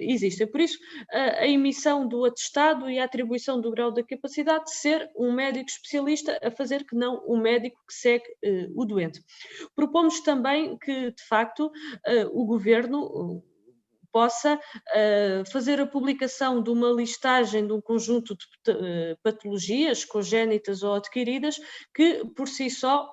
existem. Por isso, a emissão do atestado e a atribuição do grau de capacidade de ser um médico especialista a fazer, que não um médico que segue o doente. Propomos também que, de facto, o Governo possa fazer a publicação de uma listagem de um conjunto de patologias congénitas ou adquiridas que, por si só,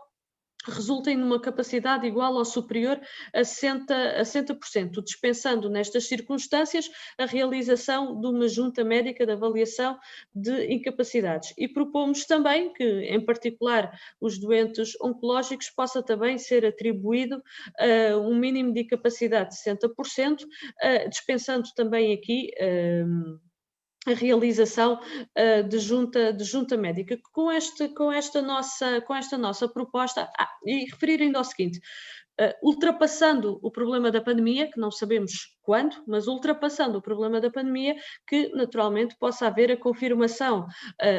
resultem numa capacidade igual ou superior a 60%, dispensando nestas circunstâncias a realização de uma junta médica de avaliação de incapacidades. E propomos também que, em particular, os doentes oncológicos possa também ser atribuído um mínimo de incapacidade de 60%, dispensando também aqui a realização de junta médica. Com esta nossa proposta, e referir ainda ao seguinte, ultrapassando o problema da pandemia, que não sabemos quando, mas ultrapassando o problema da pandemia, que naturalmente possa haver a confirmação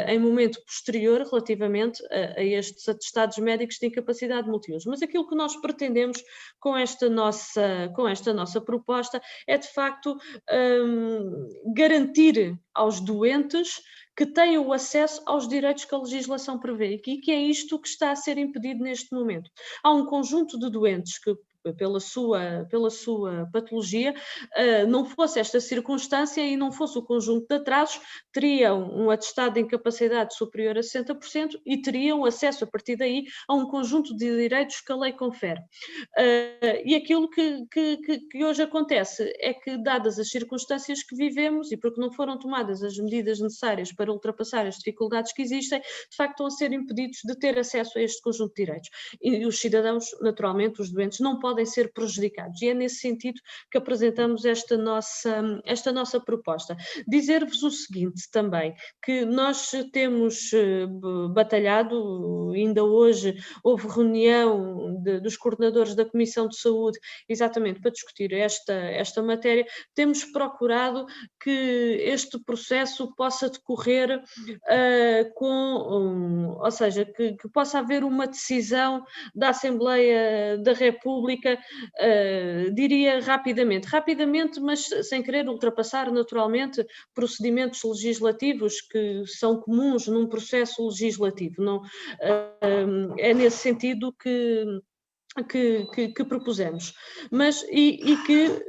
em momento posterior relativamente a estes atestados médicos de incapacidade multiuso. Mas aquilo que nós pretendemos com esta nossa proposta é, de facto, garantir aos doentes que tenham o acesso aos direitos que a legislação prevê, e que é isto que está a ser impedido neste momento. Há um conjunto de doentes que pela sua patologia, não fosse esta circunstância e não fosse o conjunto de atrasos, teriam um atestado de incapacidade superior a 60% e teriam acesso a partir daí a um conjunto de direitos que a lei confere. E aquilo que hoje acontece é que, dadas as circunstâncias que vivemos e porque não foram tomadas as medidas necessárias para ultrapassar as dificuldades que existem, de facto estão a ser impedidos de ter acesso a este conjunto de direitos. E os cidadãos, naturalmente, os doentes, não podem ser prejudicados. E é nesse sentido que apresentamos esta nossa proposta. Dizer-vos o seguinte também, que nós temos batalhado, ainda hoje houve reunião dos coordenadores da Comissão de Saúde, exatamente para discutir esta matéria, temos procurado que este processo possa decorrer ou seja, que possa haver uma decisão da Assembleia da República, diria rapidamente, mas sem querer ultrapassar naturalmente procedimentos legislativos que são comuns num processo legislativo. Não, é nesse sentido que propusemos, mas e que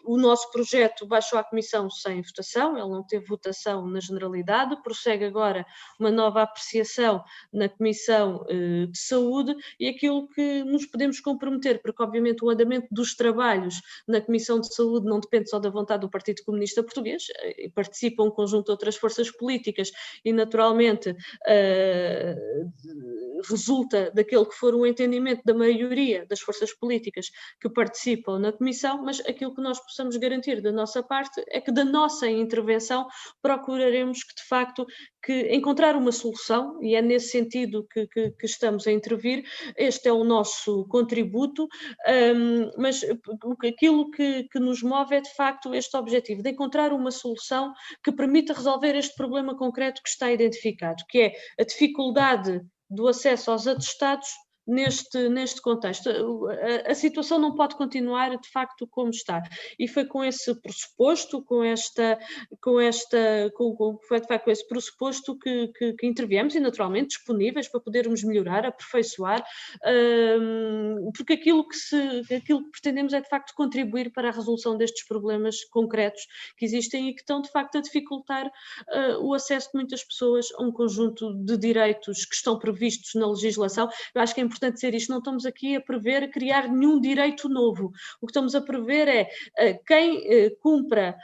o nosso projeto baixou à Comissão sem votação, ele não teve votação na generalidade, prossegue agora uma nova apreciação na Comissão de Saúde e aquilo que nos podemos comprometer, porque obviamente o andamento dos trabalhos na Comissão de Saúde não depende só da vontade do Partido Comunista Português, participa um conjunto de outras forças políticas e naturalmente resulta daquele que for o entendimento da maioria das forças políticas que participam na Comissão, mas aquilo que nós possamos garantir da nossa parte é que da nossa intervenção procuraremos que de facto encontrar uma solução e é nesse sentido que estamos a intervir. Este é o nosso contributo, mas aquilo que nos move é de facto este objetivo de encontrar uma solução que permita resolver este problema concreto que está identificado, que é a dificuldade do acesso aos atestados neste contexto. A situação não pode continuar de facto como está e foi com esse pressuposto, com esse pressuposto que interviemos e naturalmente disponíveis para podermos melhorar, aperfeiçoar, porque aquilo que pretendemos é de facto contribuir para a resolução destes problemas concretos que existem e que estão de facto a dificultar o acesso de muitas pessoas a um conjunto de direitos que estão previstos na legislação. Eu acho que é importante dizer isto, não estamos aqui a prever criar nenhum direito novo. O que estamos a prever é quem cumpra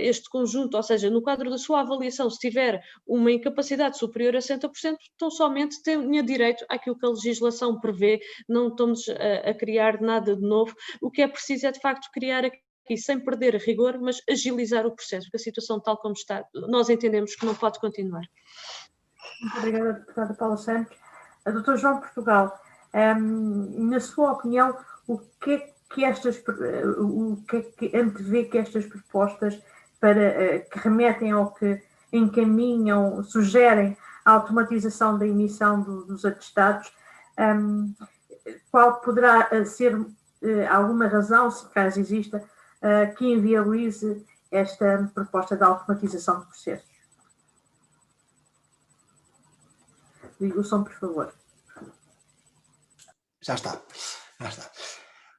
este conjunto, ou seja, no quadro da sua avaliação, se tiver uma incapacidade superior a 60%, então somente tenha direito àquilo que a legislação prevê, não estamos a criar nada de novo. O que é preciso é de facto criar aqui, sem perder rigor, mas agilizar o processo, porque a situação tal como está, nós entendemos que não pode continuar. Muito obrigada, deputada Paula Santos. Dr. João Portugal, na sua opinião, o que é que antevê que estas propostas que remetem ou que encaminham, sugerem a automatização da emissão dos atestados, qual poderá ser alguma razão, se caso exista, que inviabilize esta proposta de automatização do processo? Ligue o som, por favor. Já está.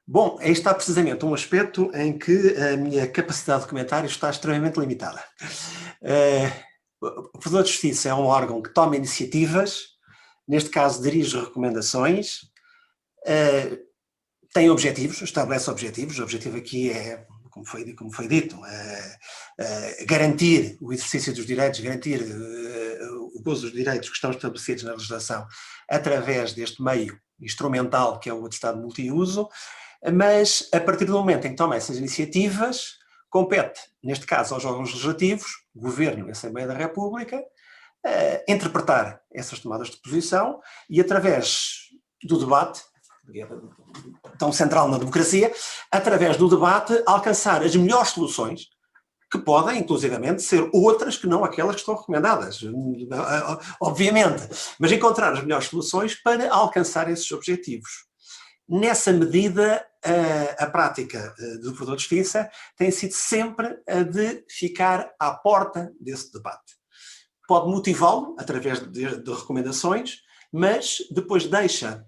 Bom, aí está precisamente um aspecto em que a minha capacidade de comentário está extremamente limitada. O Provedor de Justiça é um órgão que toma iniciativas, neste caso dirige recomendações, tem objetivos, estabelece objetivos. O objetivo aqui é, como foi dito, garantir o exercício dos direitos, garantir o gozo dos direitos que estão estabelecidos na legislação através deste meio instrumental que é o atestado multiuso, mas a partir do momento em que toma essas iniciativas, compete, neste caso, aos órgãos legislativos, Governo e Assembleia da República, interpretar essas tomadas de posição e, através do debate, tão central na democracia, através do debate, alcançar as melhores soluções, que podem, inclusivamente, ser outras que não aquelas que estão recomendadas, obviamente, mas encontrar as melhores soluções para alcançar esses objetivos. Nessa medida, a prática do Provedor de Justiça tem sido sempre a de ficar à porta desse debate. Pode motivá-lo através de recomendações, mas depois deixa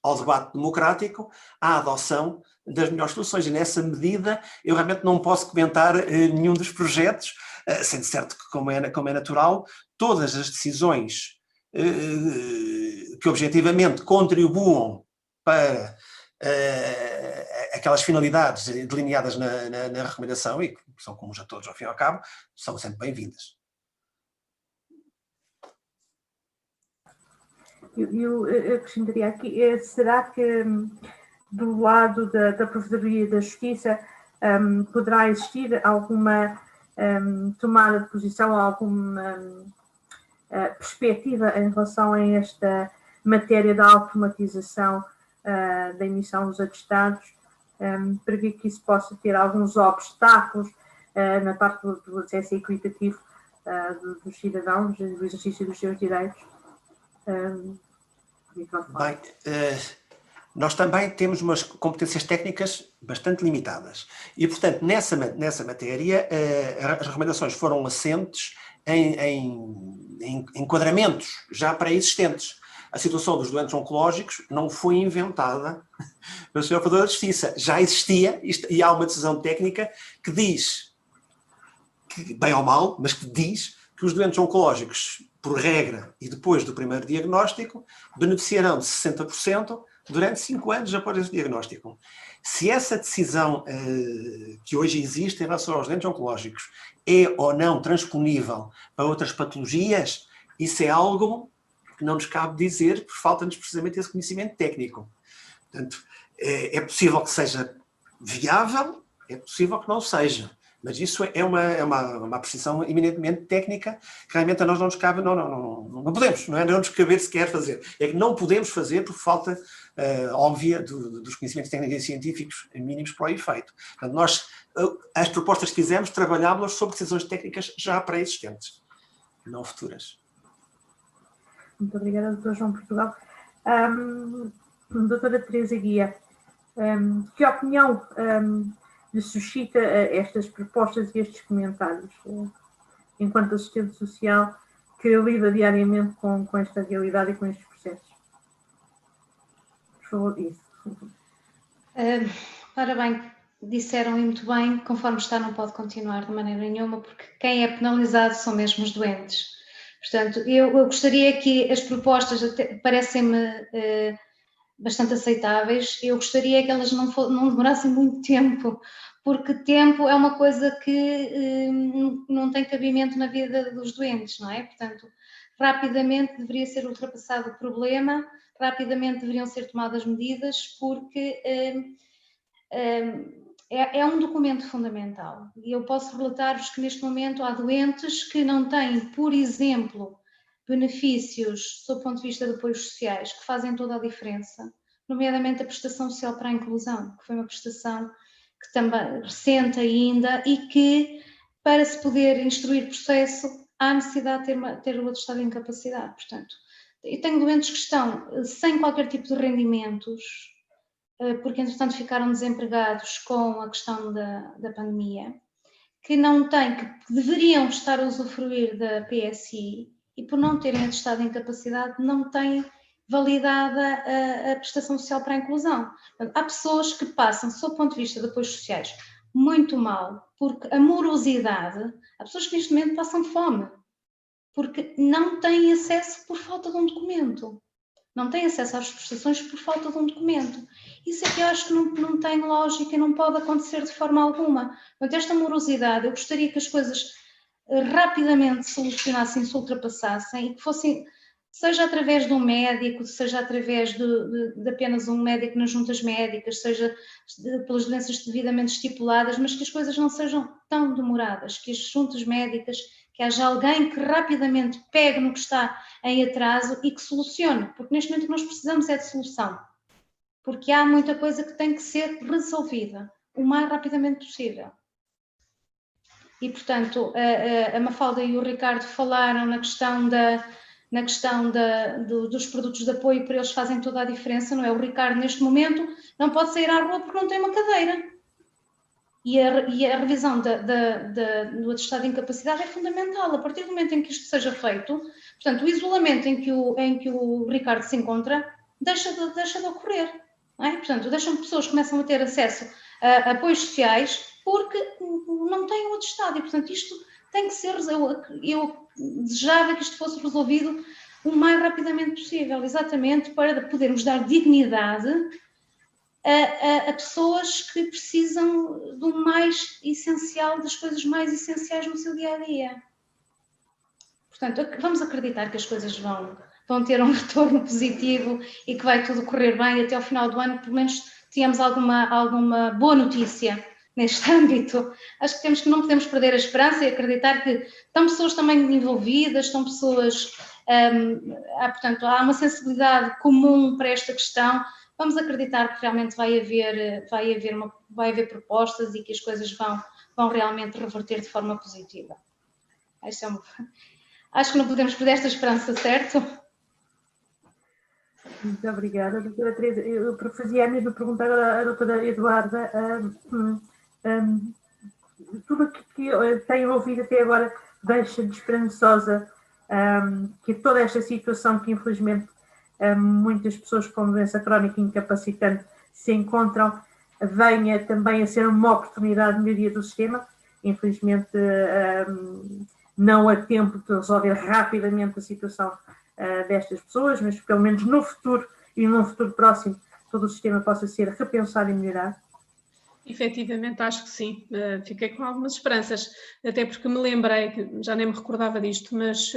ao debate democrático, à adoção das melhores soluções. E nessa medida eu realmente não posso comentar nenhum dos projetos, sendo certo que, como é natural, todas as decisões que objetivamente contribuam para aquelas finalidades delineadas na recomendação, e que são comuns a todos ao fim e ao cabo, são sempre bem-vindas. Eu acrescentaria aqui, será que do lado da Procuradoria da Justiça poderá existir alguma tomada de posição, alguma perspectiva em relação a esta matéria da automatização da emissão dos atestados, para que isso possa ter alguns obstáculos na parte do acesso equitativo dos cidadãos, do exercício dos seus direitos? Bem, nós também temos umas competências técnicas bastante limitadas e, portanto, nessa matéria as recomendações foram assentes em enquadramentos já pré-existentes. A situação dos doentes oncológicos não foi inventada pelo Sr. Procurador da Justiça, já existia e há uma decisão técnica que diz, que, bem ou mal, mas que diz que os doentes oncológicos, por regra e depois do primeiro diagnóstico, beneficiarão de 60% durante 5 anos após esse diagnóstico. Se essa decisão que hoje existe em relação aos doentes oncológicos é ou não transponível para outras patologias, isso é algo que não nos cabe dizer, porque falta-nos precisamente esse conhecimento técnico. Portanto, é possível que seja viável, é possível que não seja. Mas isso é uma precisão eminentemente técnica que realmente a nós não nos cabe, não podemos, não nos caber sequer fazer. É que não podemos fazer por falta óbvia dos conhecimentos técnicos e científicos mínimos para o efeito. Portanto, as propostas que fizemos, trabalhámos sobre decisões técnicas já pré-existentes, não futuras. Muito obrigada, Dr. João Portugal. Doutora Teresa Guia, que opinião lhe suscita estas propostas e estes comentários, enquanto assistente social que lida diariamente com esta realidade e com estes processos? Por favor, isso. Ora bem, disseram e muito bem, conforme está não pode continuar de maneira nenhuma, porque quem é penalizado são mesmo os doentes. Portanto, eu gostaria que as propostas parecem-me bastante aceitáveis. Eu gostaria que elas não demorassem muito tempo, porque tempo é uma coisa que não tem cabimento na vida dos doentes, não é? Portanto, rapidamente deveria ser ultrapassado o problema, rapidamente deveriam ser tomadas medidas, porque é um documento fundamental. E eu posso relatar-vos que neste momento há doentes que não têm, por exemplo, benefícios, sob o ponto de vista de apoios sociais, que fazem toda a diferença, nomeadamente a prestação social para a inclusão, que foi uma prestação que também recente ainda e que, para se poder instruir processo, há necessidade de ter o atestado de incapacidade. Portanto, eu tenho doentes que estão sem qualquer tipo de rendimentos, porque entretanto ficaram desempregados com a questão da pandemia, que não têm, que deveriam estar a usufruir da PSI e por não terem atestado de incapacidade não têm validada a prestação social para a inclusão. Portanto, há pessoas que passam, sob o ponto de vista de apoios sociais, muito mal, porque a morosidade, há pessoas que neste momento passam fome, porque não têm acesso por falta de um documento. Não têm acesso às prestações por falta de um documento. Isso é que eu acho que não tem lógica e não pode acontecer de forma alguma. Portanto, esta morosidade, eu gostaria que as coisas rapidamente se solucionassem, se ultrapassassem e que fossem, seja através de um médico, seja através de apenas um médico nas juntas médicas, seja pelas doenças devidamente estipuladas, mas que as coisas não sejam tão demoradas, que as juntas médicas, que haja alguém que rapidamente pegue no que está em atraso e que solucione, porque neste momento nós precisamos é de solução, porque há muita coisa que tem que ser resolvida o mais rapidamente possível. E, portanto, a Mafalda e o Ricardo falaram na questão dos produtos de apoio, para eles fazem toda a diferença, não é? O Ricardo, neste momento, não pode sair à rua porque não tem uma cadeira. E a revisão do atestado de incapacidade é fundamental. A partir do momento em que isto seja feito, portanto, o isolamento em que o Ricardo se encontra deixa de ocorrer. Não é? Portanto, pessoas começam a ter acesso a apoios sociais porque não têm outro estado. E, portanto, isto tem que ser... Eu desejava que isto fosse resolvido o mais rapidamente possível, exatamente para podermos dar dignidade a pessoas que precisam do mais essencial, das coisas mais essenciais no seu dia-a-dia. Portanto, vamos acreditar que as coisas vão ter um retorno positivo e que vai tudo correr bem até ao final do ano, pelo menos tenhamos alguma boa notícia neste âmbito. Acho que não podemos perder a esperança e acreditar que estão pessoas também envolvidas, estão pessoas... portanto, há uma sensibilidade comum para esta questão. Vamos acreditar que realmente vai haver propostas e que as coisas vão realmente reverter de forma positiva. Acho que não podemos perder esta esperança, certo? Muito obrigada, doutora Teresa. Eu fazia a mesma pergunta agora à doutora Eduarda. Tudo o que eu tenho ouvido até agora deixa-me esperançosa que toda esta situação que infelizmente muitas pessoas com doença crónica incapacitante se encontram venha também a ser uma oportunidade de melhoria do sistema. Infelizmente não há tempo de resolver rapidamente a situação destas pessoas, mas pelo menos no futuro e num futuro próximo todo o sistema possa ser repensado e melhorar. Efetivamente, acho que sim. Fiquei com algumas esperanças, até porque me lembrei, que já nem me recordava disto, mas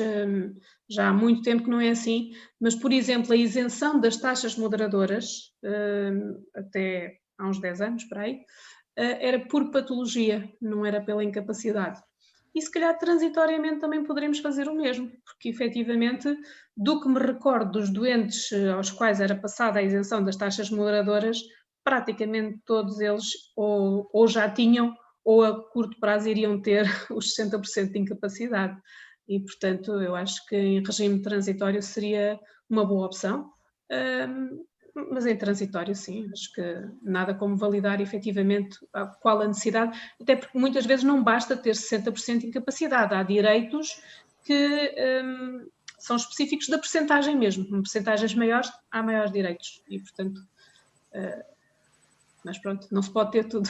já há muito tempo que não é assim, mas, por exemplo, a isenção das taxas moderadoras, até há uns 10 anos, por aí, era por patologia, não era pela incapacidade. E se calhar transitoriamente também poderemos fazer o mesmo, porque efetivamente, do que me recordo dos doentes aos quais era passada a isenção das taxas moderadoras, praticamente todos eles ou já tinham ou a curto prazo iriam ter os 60% de incapacidade. E, portanto, eu acho que em regime transitório seria uma boa opção. Mas em transitório, sim, acho que nada como validar efetivamente qual a necessidade, até porque muitas vezes não basta ter 60% de incapacidade, há direitos que são específicos da percentagem mesmo, em percentagens maiores há maiores direitos e, portanto, mas pronto, não se pode ter tudo,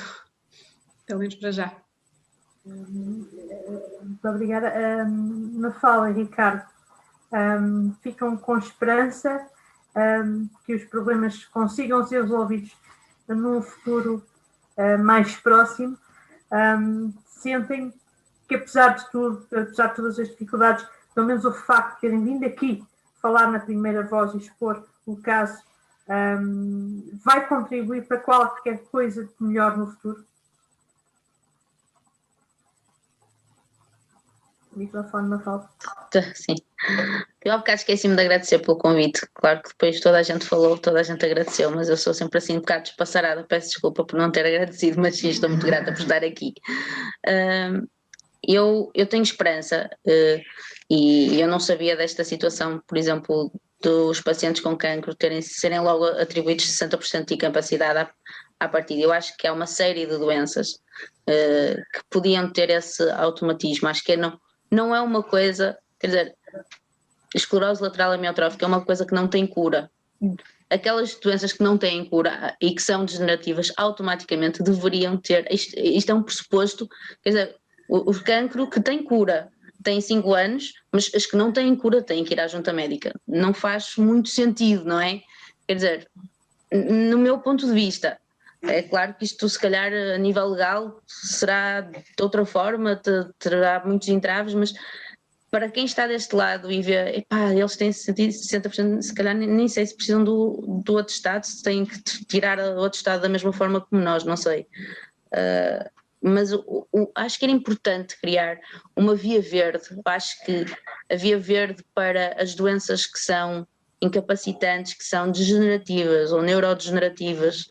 pelo menos para já. Muito obrigada. Mafalda e Ricardo, ficam com esperança que os problemas consigam ser resolvidos num futuro mais próximo. Sentem que, apesar de tudo, apesar de todas as dificuldades, pelo menos o facto de terem vindo aqui falar na primeira voz e expor o caso vai contribuir para qualquer coisa de melhor no futuro? O microfone não falta. Sim. Eu há bocado esqueci-me de agradecer pelo convite. Claro que depois toda a gente falou, toda a gente agradeceu, mas eu sou sempre assim um bocado despassarada. Peço desculpa por não ter agradecido, mas sim, estou muito grata por estar aqui. Eu tenho esperança e eu não sabia desta situação, por exemplo, dos pacientes com cancro serem logo atribuídos 60% de incapacidade à partida. Eu acho que há uma série de doenças que podiam ter esse automatismo. Acho que não é uma coisa, quer dizer, esclerose lateral amiotrófica é uma coisa que não tem cura. Aquelas doenças que não têm cura e que são degenerativas automaticamente deveriam ter, isto é um pressuposto, quer dizer, o cancro que tem cura tem 5 anos, mas as que não têm cura têm que ir à junta médica. Não faz muito sentido, não é? Quer dizer, no meu ponto de vista, é claro que isto se calhar a nível legal será de outra forma, terá muitos entraves, mas para quem está deste lado e vê, eles têm 60%, se calhar nem sei se precisam do atestado, se têm que tirar o atestado da mesma forma como nós, não sei. Mas acho que era importante criar uma via verde. Acho que a via verde para as doenças que são incapacitantes, que são degenerativas ou neurodegenerativas,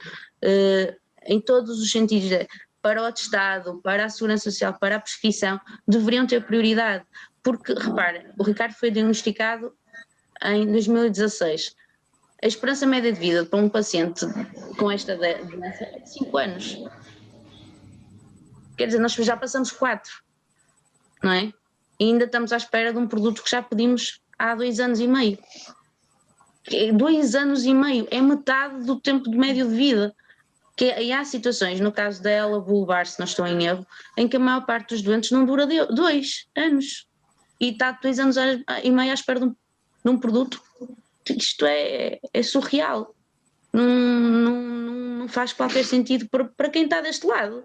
em todos os sentidos, para o atestado, para a segurança social, para a prescrição, deveriam ter prioridade. Porque, repare, o Ricardo foi diagnosticado em 2016. A esperança média de vida para um paciente com esta doença é de 5 anos. Quer dizer, nós já passamos 4, não é? E ainda estamos à espera de um produto que já pedimos há 2 anos e meio. 2 anos e meio, é metade do tempo de médio de vida. E há situações, no caso dela, vulvar, se não estou em erro, em que a maior parte dos doentes não dura 2 anos e está 2 anos e meio à espera de um produto. Isto é surreal, não faz qualquer sentido para quem está deste lado.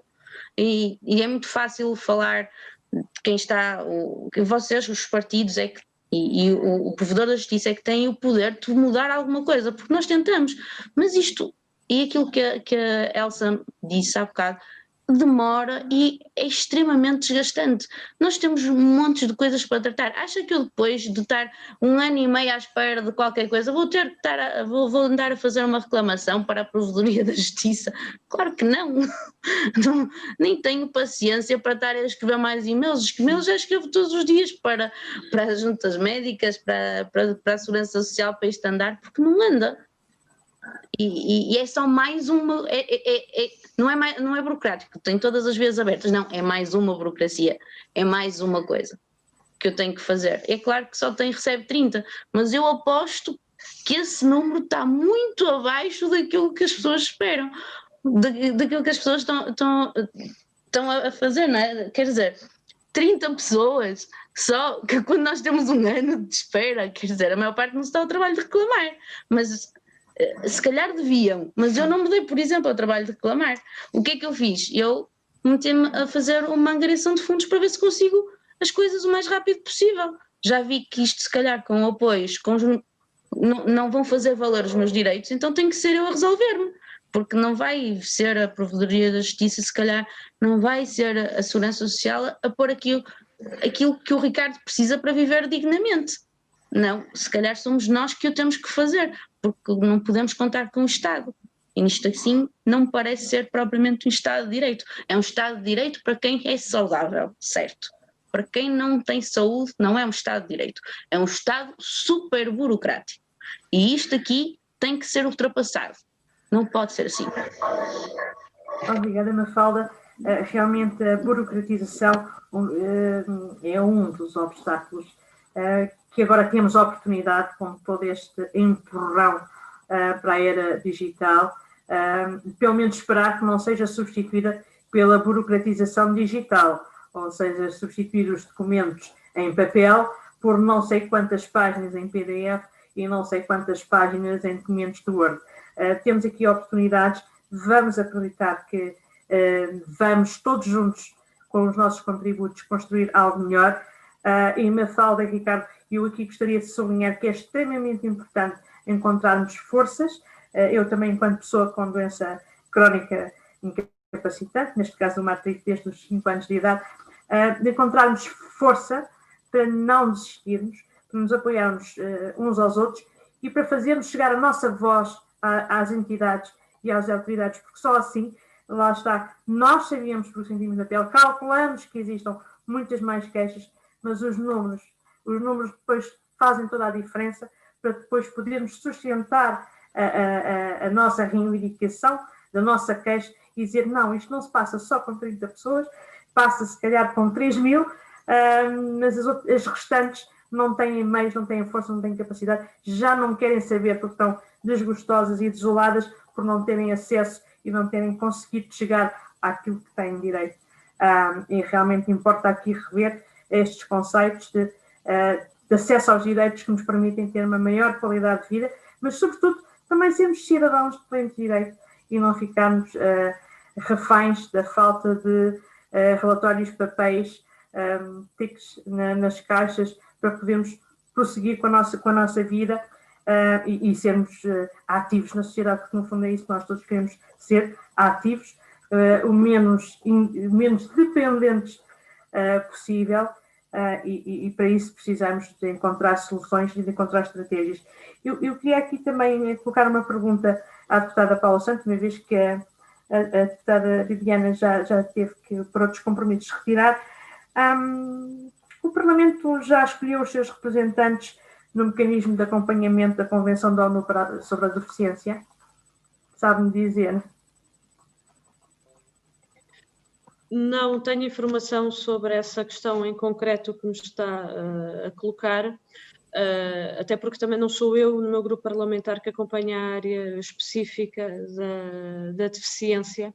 E é muito fácil falar de quem está, que vocês, os partidos, e o provedor da justiça é que tem o poder de mudar alguma coisa, porque nós tentamos, mas isto, e aquilo que a Elsa disse há bocado, demora e é extremamente desgastante. Nós temos montes de coisas para tratar. Acha que eu depois de estar 1 ano e meio à espera de qualquer coisa vou andar a fazer uma reclamação para a Provedoria da Justiça? Claro que não. Nem tenho paciência para estar a escrever mais e-mails. Os e-mails já escrevo todos os dias para as juntas médicas, para a Segurança Social, para isto andar, porque não anda. E é só mais uma, não é burocrático, tem todas as vias abertas, não, é mais uma burocracia, é mais uma coisa que eu tenho que fazer. É claro que só recebe 30, mas eu aposto que esse número está muito abaixo daquilo que as pessoas esperam, daquilo que as pessoas estão a fazer, não é? Quer dizer, 30 pessoas, só que quando nós temos 1 ano de espera, quer dizer, a maior parte não se dá o trabalho de reclamar, mas se calhar deviam, mas eu não me dei, por exemplo, ao trabalho de reclamar. O que é que eu fiz? Eu meti-me a fazer uma angariação de fundos para ver se consigo as coisas o mais rápido possível. Já vi que isto, se calhar, com apoios, não vão fazer valer os meus direitos, então tenho que ser eu a resolver-me, porque não vai ser a Provedoria da Justiça, se calhar não vai ser a Segurança Social a pôr aquilo que o Ricardo precisa para viver dignamente. Não, se calhar somos nós que o temos que fazer, porque não podemos contar com o Estado. E isto assim não me parece ser propriamente um Estado de Direito. É um Estado de Direito para quem é saudável, certo? Para quem não tem saúde, não é um Estado de Direito. É um Estado super burocrático. E isto aqui tem que ser ultrapassado. Não pode ser assim. Obrigada, Mafalda. Realmente a burocratização é um dos obstáculos que agora temos a oportunidade, com todo este empurrão para a era digital, pelo menos esperar que não seja substituída pela burocratização digital, ou seja, substituir os documentos em papel por não sei quantas páginas em PDF e não sei quantas páginas em documentos de Word. Temos aqui oportunidades, vamos acreditar que vamos todos juntos, com os nossos contributos, construir algo melhor. E Mafalda e Ricardo, eu aqui gostaria de sublinhar que é extremamente importante encontrarmos forças. Eu também, enquanto pessoa com doença crónica incapacitante, neste caso uma artrite desde os 5 anos de idade, de encontrarmos força para não desistirmos, para nos apoiarmos uns aos outros e para fazermos chegar a nossa voz às entidades e às autoridades, porque só assim, lá está, nós sabíamos, porque sentimos na pele, calculamos que existam muitas mais queixas, mas os números depois fazem toda a diferença para depois podermos sustentar a nossa reivindicação, da nossa queixa e dizer, não, isto não se passa só com 30 pessoas, passa se calhar com 3.000, mas as restantes não têm meios, não têm força, não têm capacidade, já não querem saber porque estão desgostosas e desoladas por não terem acesso e não terem conseguido chegar àquilo que têm direito. E realmente importa aqui rever estes conceitos de acesso aos direitos que nos permitem ter uma maior qualidade de vida, mas sobretudo também sermos cidadãos de pleno direito e não ficarmos reféns da falta de relatórios, papéis, tiques nas caixas para podermos prosseguir com a nossa vida e sermos ativos na sociedade, porque no fundo é isso que nós todos queremos ser, ativos, o menos dependentes possível, e para isso precisamos de encontrar soluções e de encontrar estratégias. Eu queria aqui também colocar uma pergunta à deputada Paula Santos, uma vez que a deputada Viviana já teve que, por outros compromissos, retirar. O Parlamento já escolheu os seus representantes no mecanismo de acompanhamento da Convenção da ONU sobre a Deficiência? Sabe-me dizer? Não tenho informação sobre essa questão em concreto que me está a colocar. até porque também não sou eu, no meu grupo parlamentar, que acompanha a área específica da deficiência.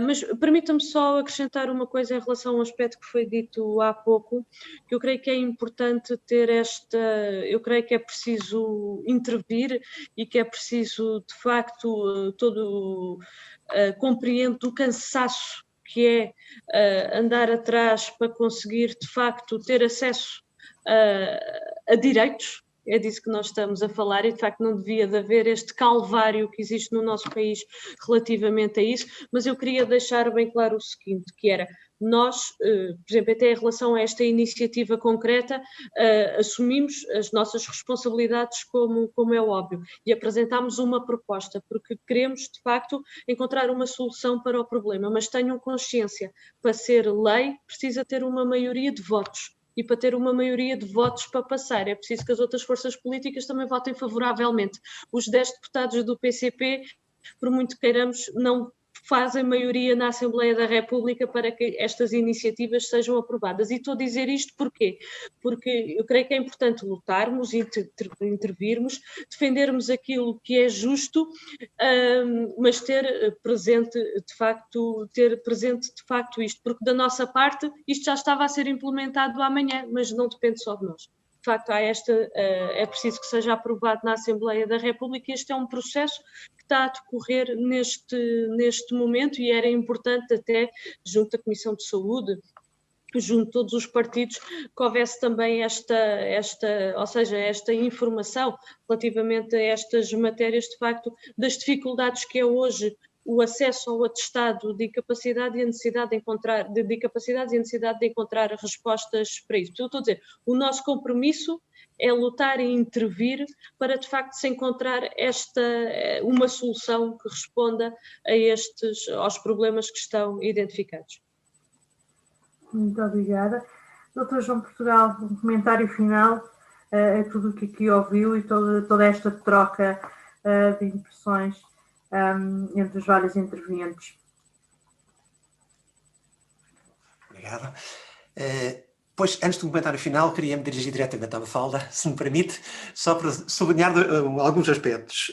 Mas permita-me só acrescentar uma coisa em relação ao aspecto que foi dito há pouco, que eu creio que é importante ter eu creio que é preciso intervir e que é preciso, de facto, compreendo o cansaço que é andar atrás para conseguir, de facto, ter acesso a direitos. É disso que nós estamos a falar e, de facto, não devia de haver este calvário que existe no nosso país relativamente a isso, mas eu queria deixar bem claro o seguinte, que era, nós, por exemplo, até em relação a esta iniciativa concreta, assumimos as nossas responsabilidades como é óbvio e apresentámos uma proposta, porque queremos, de facto, encontrar uma solução para o problema, mas tenham consciência, para ser lei precisa ter uma maioria de votos. E para ter uma maioria de votos para passar, é preciso que as outras forças políticas também votem favoravelmente. Os 10 deputados do PCP, por muito queiramos, não fazem maioria na Assembleia da República para que estas iniciativas sejam aprovadas. E estou a dizer isto porquê? Porque eu creio que é importante lutarmos, intervirmos, defendermos aquilo que é justo, mas ter presente de facto isto, porque da nossa parte isto já estava a ser implementado amanhã, mas não depende só de nós. De facto, é preciso que seja aprovado na Assembleia da República e este é um processo que está a decorrer neste momento e era importante até, junto à Comissão de Saúde, junto de todos os partidos, que houvesse também ou seja, esta informação relativamente a estas matérias, de facto, das dificuldades que é hoje o acesso ao atestado de incapacidade e a necessidade de encontrar respostas para isso. Eu estou a dizer, o nosso compromisso é lutar e intervir para, de facto, se encontrar uma solução que responda aos problemas que estão identificados. Muito obrigada. Dr. João Portugal, um comentário final a tudo o que aqui ouviu e toda esta troca de impressões entre os vários intervenientes. Obrigado. Pois, antes do comentário final, queria me dirigir diretamente à Mafalda, se me permite, só para sublinhar alguns aspectos.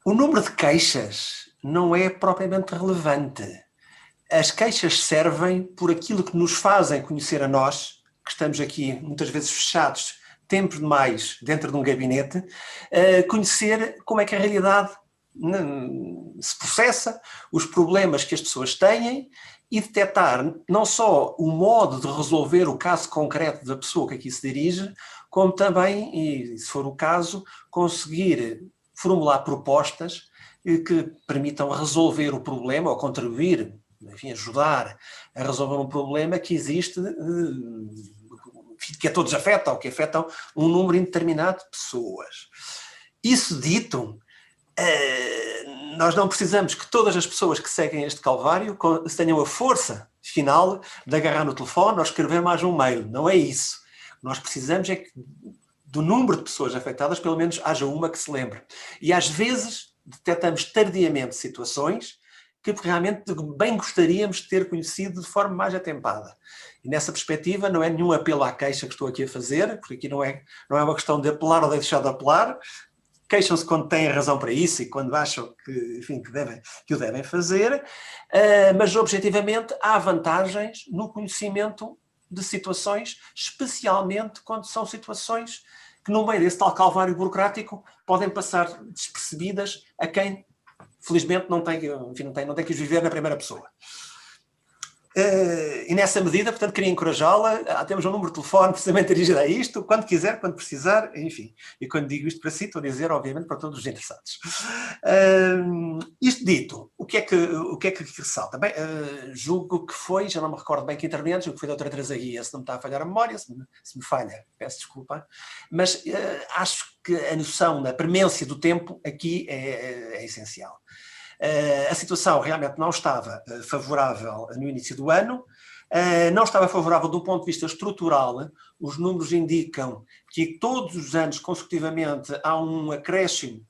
O número de queixas não é propriamente relevante. As queixas servem por aquilo que nos fazem conhecer a nós, que estamos aqui muitas vezes fechados, tempo demais dentro de um gabinete, conhecer como é que a realidade se processa, os problemas que as pessoas têm e detectar não só o modo de resolver o caso concreto da pessoa que aqui se dirige, como também, e se for o caso, conseguir formular propostas que permitam resolver o problema ou contribuir, enfim, ajudar a resolver um problema que existe, que a todos afeta, ou que afetam um número indeterminado de pessoas. Isso dito, nós não precisamos que todas as pessoas que seguem este calvário tenham a força final de agarrar no telefone ou escrever mais um mail. Não é isso. Nós precisamos é que do número de pessoas afetadas, pelo menos haja uma que se lembre. E às vezes detectamos tardiamente situações que realmente bem gostaríamos de ter conhecido de forma mais atempada. E nessa perspectiva não é nenhum apelo à queixa que estou aqui a fazer, porque aqui não é uma questão de apelar ou de deixar de apelar. Queixam-se quando têm razão para isso e quando acham que, enfim, que o devem fazer, mas objetivamente há vantagens no conhecimento de situações, especialmente quando são situações que no meio desse tal calvário burocrático podem passar despercebidas a quem felizmente não tem que os viver na primeira pessoa. E nessa medida, portanto, queria encorajá-la. Temos um número de telefone precisamente dirigido a isto, quando quiser, quando precisar, enfim. E quando digo isto para si, estou a dizer, obviamente, para todos os interessados. Isto dito, o que é que ressalta? Bem, julgo que foi, já não me recordo bem que interveniente, julgo que foi a doutora Teresa Guia, se não me está a falhar a memória, se me falha, peço desculpa, mas acho que a noção da premência do tempo aqui é essencial. A situação realmente não estava favorável no início do ano, não estava favorável do ponto de vista estrutural. Os números indicam que todos os anos consecutivamente há um acréscimo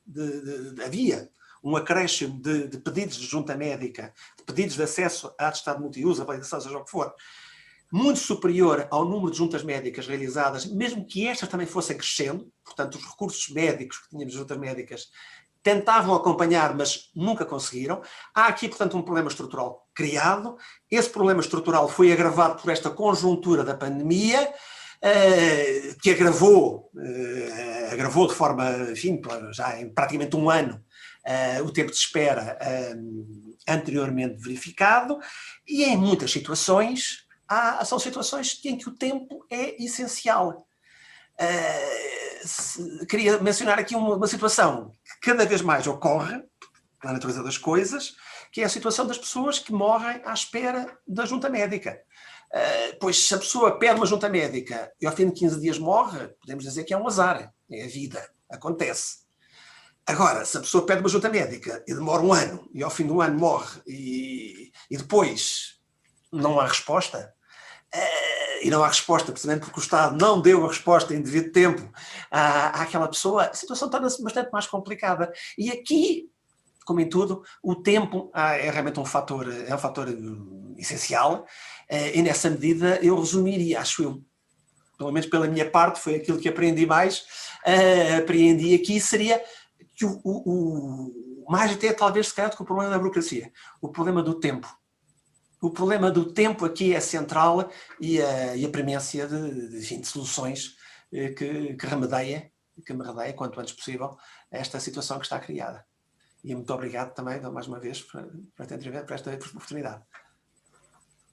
havia um acréscimo de pedidos de junta médica, de pedidos de acesso a atestado multiuso, a validação, seja o que for, muito superior ao número de juntas médicas realizadas, mesmo que estas também fossem crescendo, portanto os recursos médicos que tínhamos de juntas médicas tentavam acompanhar, mas nunca conseguiram. Há aqui, portanto, um problema estrutural criado. Esse problema estrutural foi agravado por esta conjuntura da pandemia, que agravou de forma, enfim, já em praticamente um ano, o tempo de espera anteriormente verificado, e em muitas situações, são situações em que o tempo é essencial. Queria mencionar aqui uma situação que cada vez mais ocorre, na natureza das coisas, que é a situação das pessoas que morrem à espera da junta médica. Pois se a pessoa pede uma junta médica e ao fim de 15 dias morre, podemos dizer que é um azar, é a vida, acontece. Agora, se a pessoa pede uma junta médica e demora um ano e ao fim do ano morre e depois não há resposta, e não há resposta, precisamente porque o Estado não deu a resposta em devido tempo àquela pessoa, a situação torna-se bastante mais complicada. E aqui, como em tudo, o tempo é realmente um fator essencial, e nessa medida eu resumiria, acho eu, pelo menos pela minha parte, foi aquilo que aprendi mais, aprendi aqui, seria que o mais até talvez se calhar do que o problema da burocracia, o problema do tempo. O problema do tempo aqui é central e a premência de soluções que remedeiem quanto antes possível esta situação que está criada. E muito obrigado também, mais uma vez, por esta oportunidade.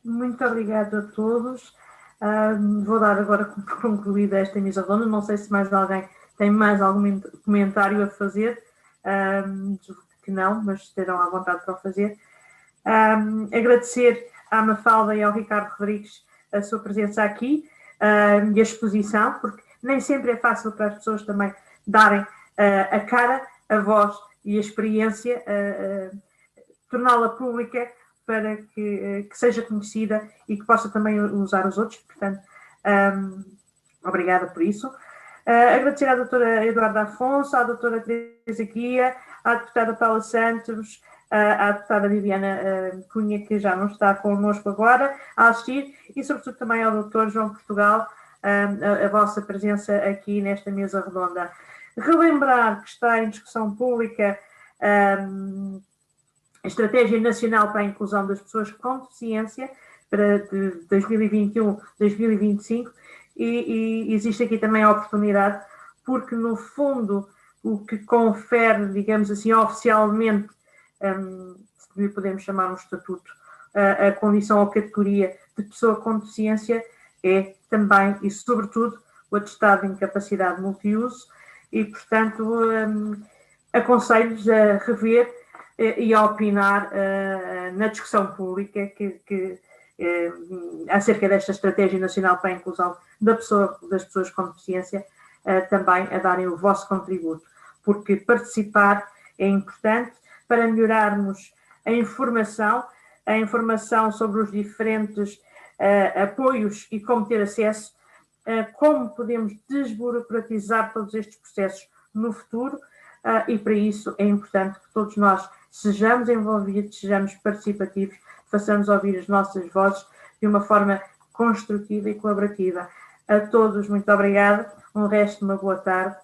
Muito obrigado a todos. Vou dar agora por concluída esta mesa redonda. Não sei se mais alguém tem mais algum comentário a fazer. Que não, mas terão à vontade para o fazer. Agradecer à Mafalda e ao Ricardo Rodrigues a sua presença aqui e a exposição, porque nem sempre é fácil para as pessoas também darem a cara, a voz e a experiência, torná-la pública para que seja conhecida e que possa também usar os outros. Portanto, obrigada por isso. Agradecer à doutora Eduarda Afonso, à doutora Teresa Guia, à deputada Paula Santos, à deputada Viviana Cunha, que já não está connosco agora a assistir, e sobretudo também ao doutor João Portugal, a vossa presença aqui nesta mesa redonda. Relembrar que está em discussão pública a Estratégia Nacional para a Inclusão das Pessoas com Deficiência para 2021-2025, e existe aqui também a oportunidade, porque no fundo o que confere, digamos assim, oficialmente, se podemos chamar um estatuto, a condição ou categoria de pessoa com deficiência é também e sobretudo o atestado de incapacidade multiuso, e portanto aconselho-vos a rever e a opinar na discussão pública acerca desta Estratégia Nacional para a Inclusão das pessoas com deficiência, também a darem o vosso contributo, porque participar é importante para melhorarmos a informação sobre os diferentes apoios e como ter acesso, como podemos desburocratizar todos estes processos no futuro, e para isso é importante que todos nós sejamos envolvidos, sejamos participativos, façamos ouvir as nossas vozes de uma forma construtiva e colaborativa. A todos, muito obrigada, um resto de uma boa tarde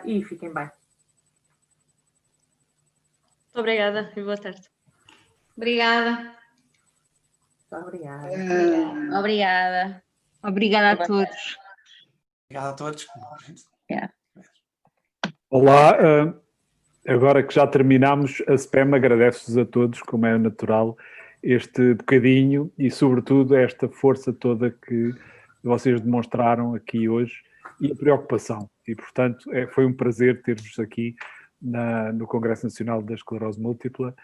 e fiquem bem. Muito obrigada e boa tarde. Obrigada. Muito obrigada. Obrigada. Obrigada a todos. Obrigado a todos. Olá, agora que já terminamos, a SPEM agradece-vos a todos, como é natural, este bocadinho e sobretudo esta força toda que vocês demonstraram aqui hoje e a preocupação. E portanto foi um prazer ter-vos aqui no Congresso Nacional da Esclerose Múltipla,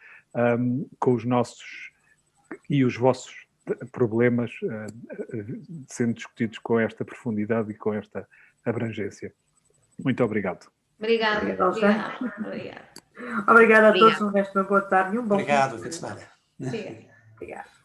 com os nossos e os vossos problemas sendo discutidos com esta profundidade e com esta abrangência. Muito obrigado. Obrigada. Obrigada a todos, um resto de uma boa tarde e um bom fim de semana. Obrigada.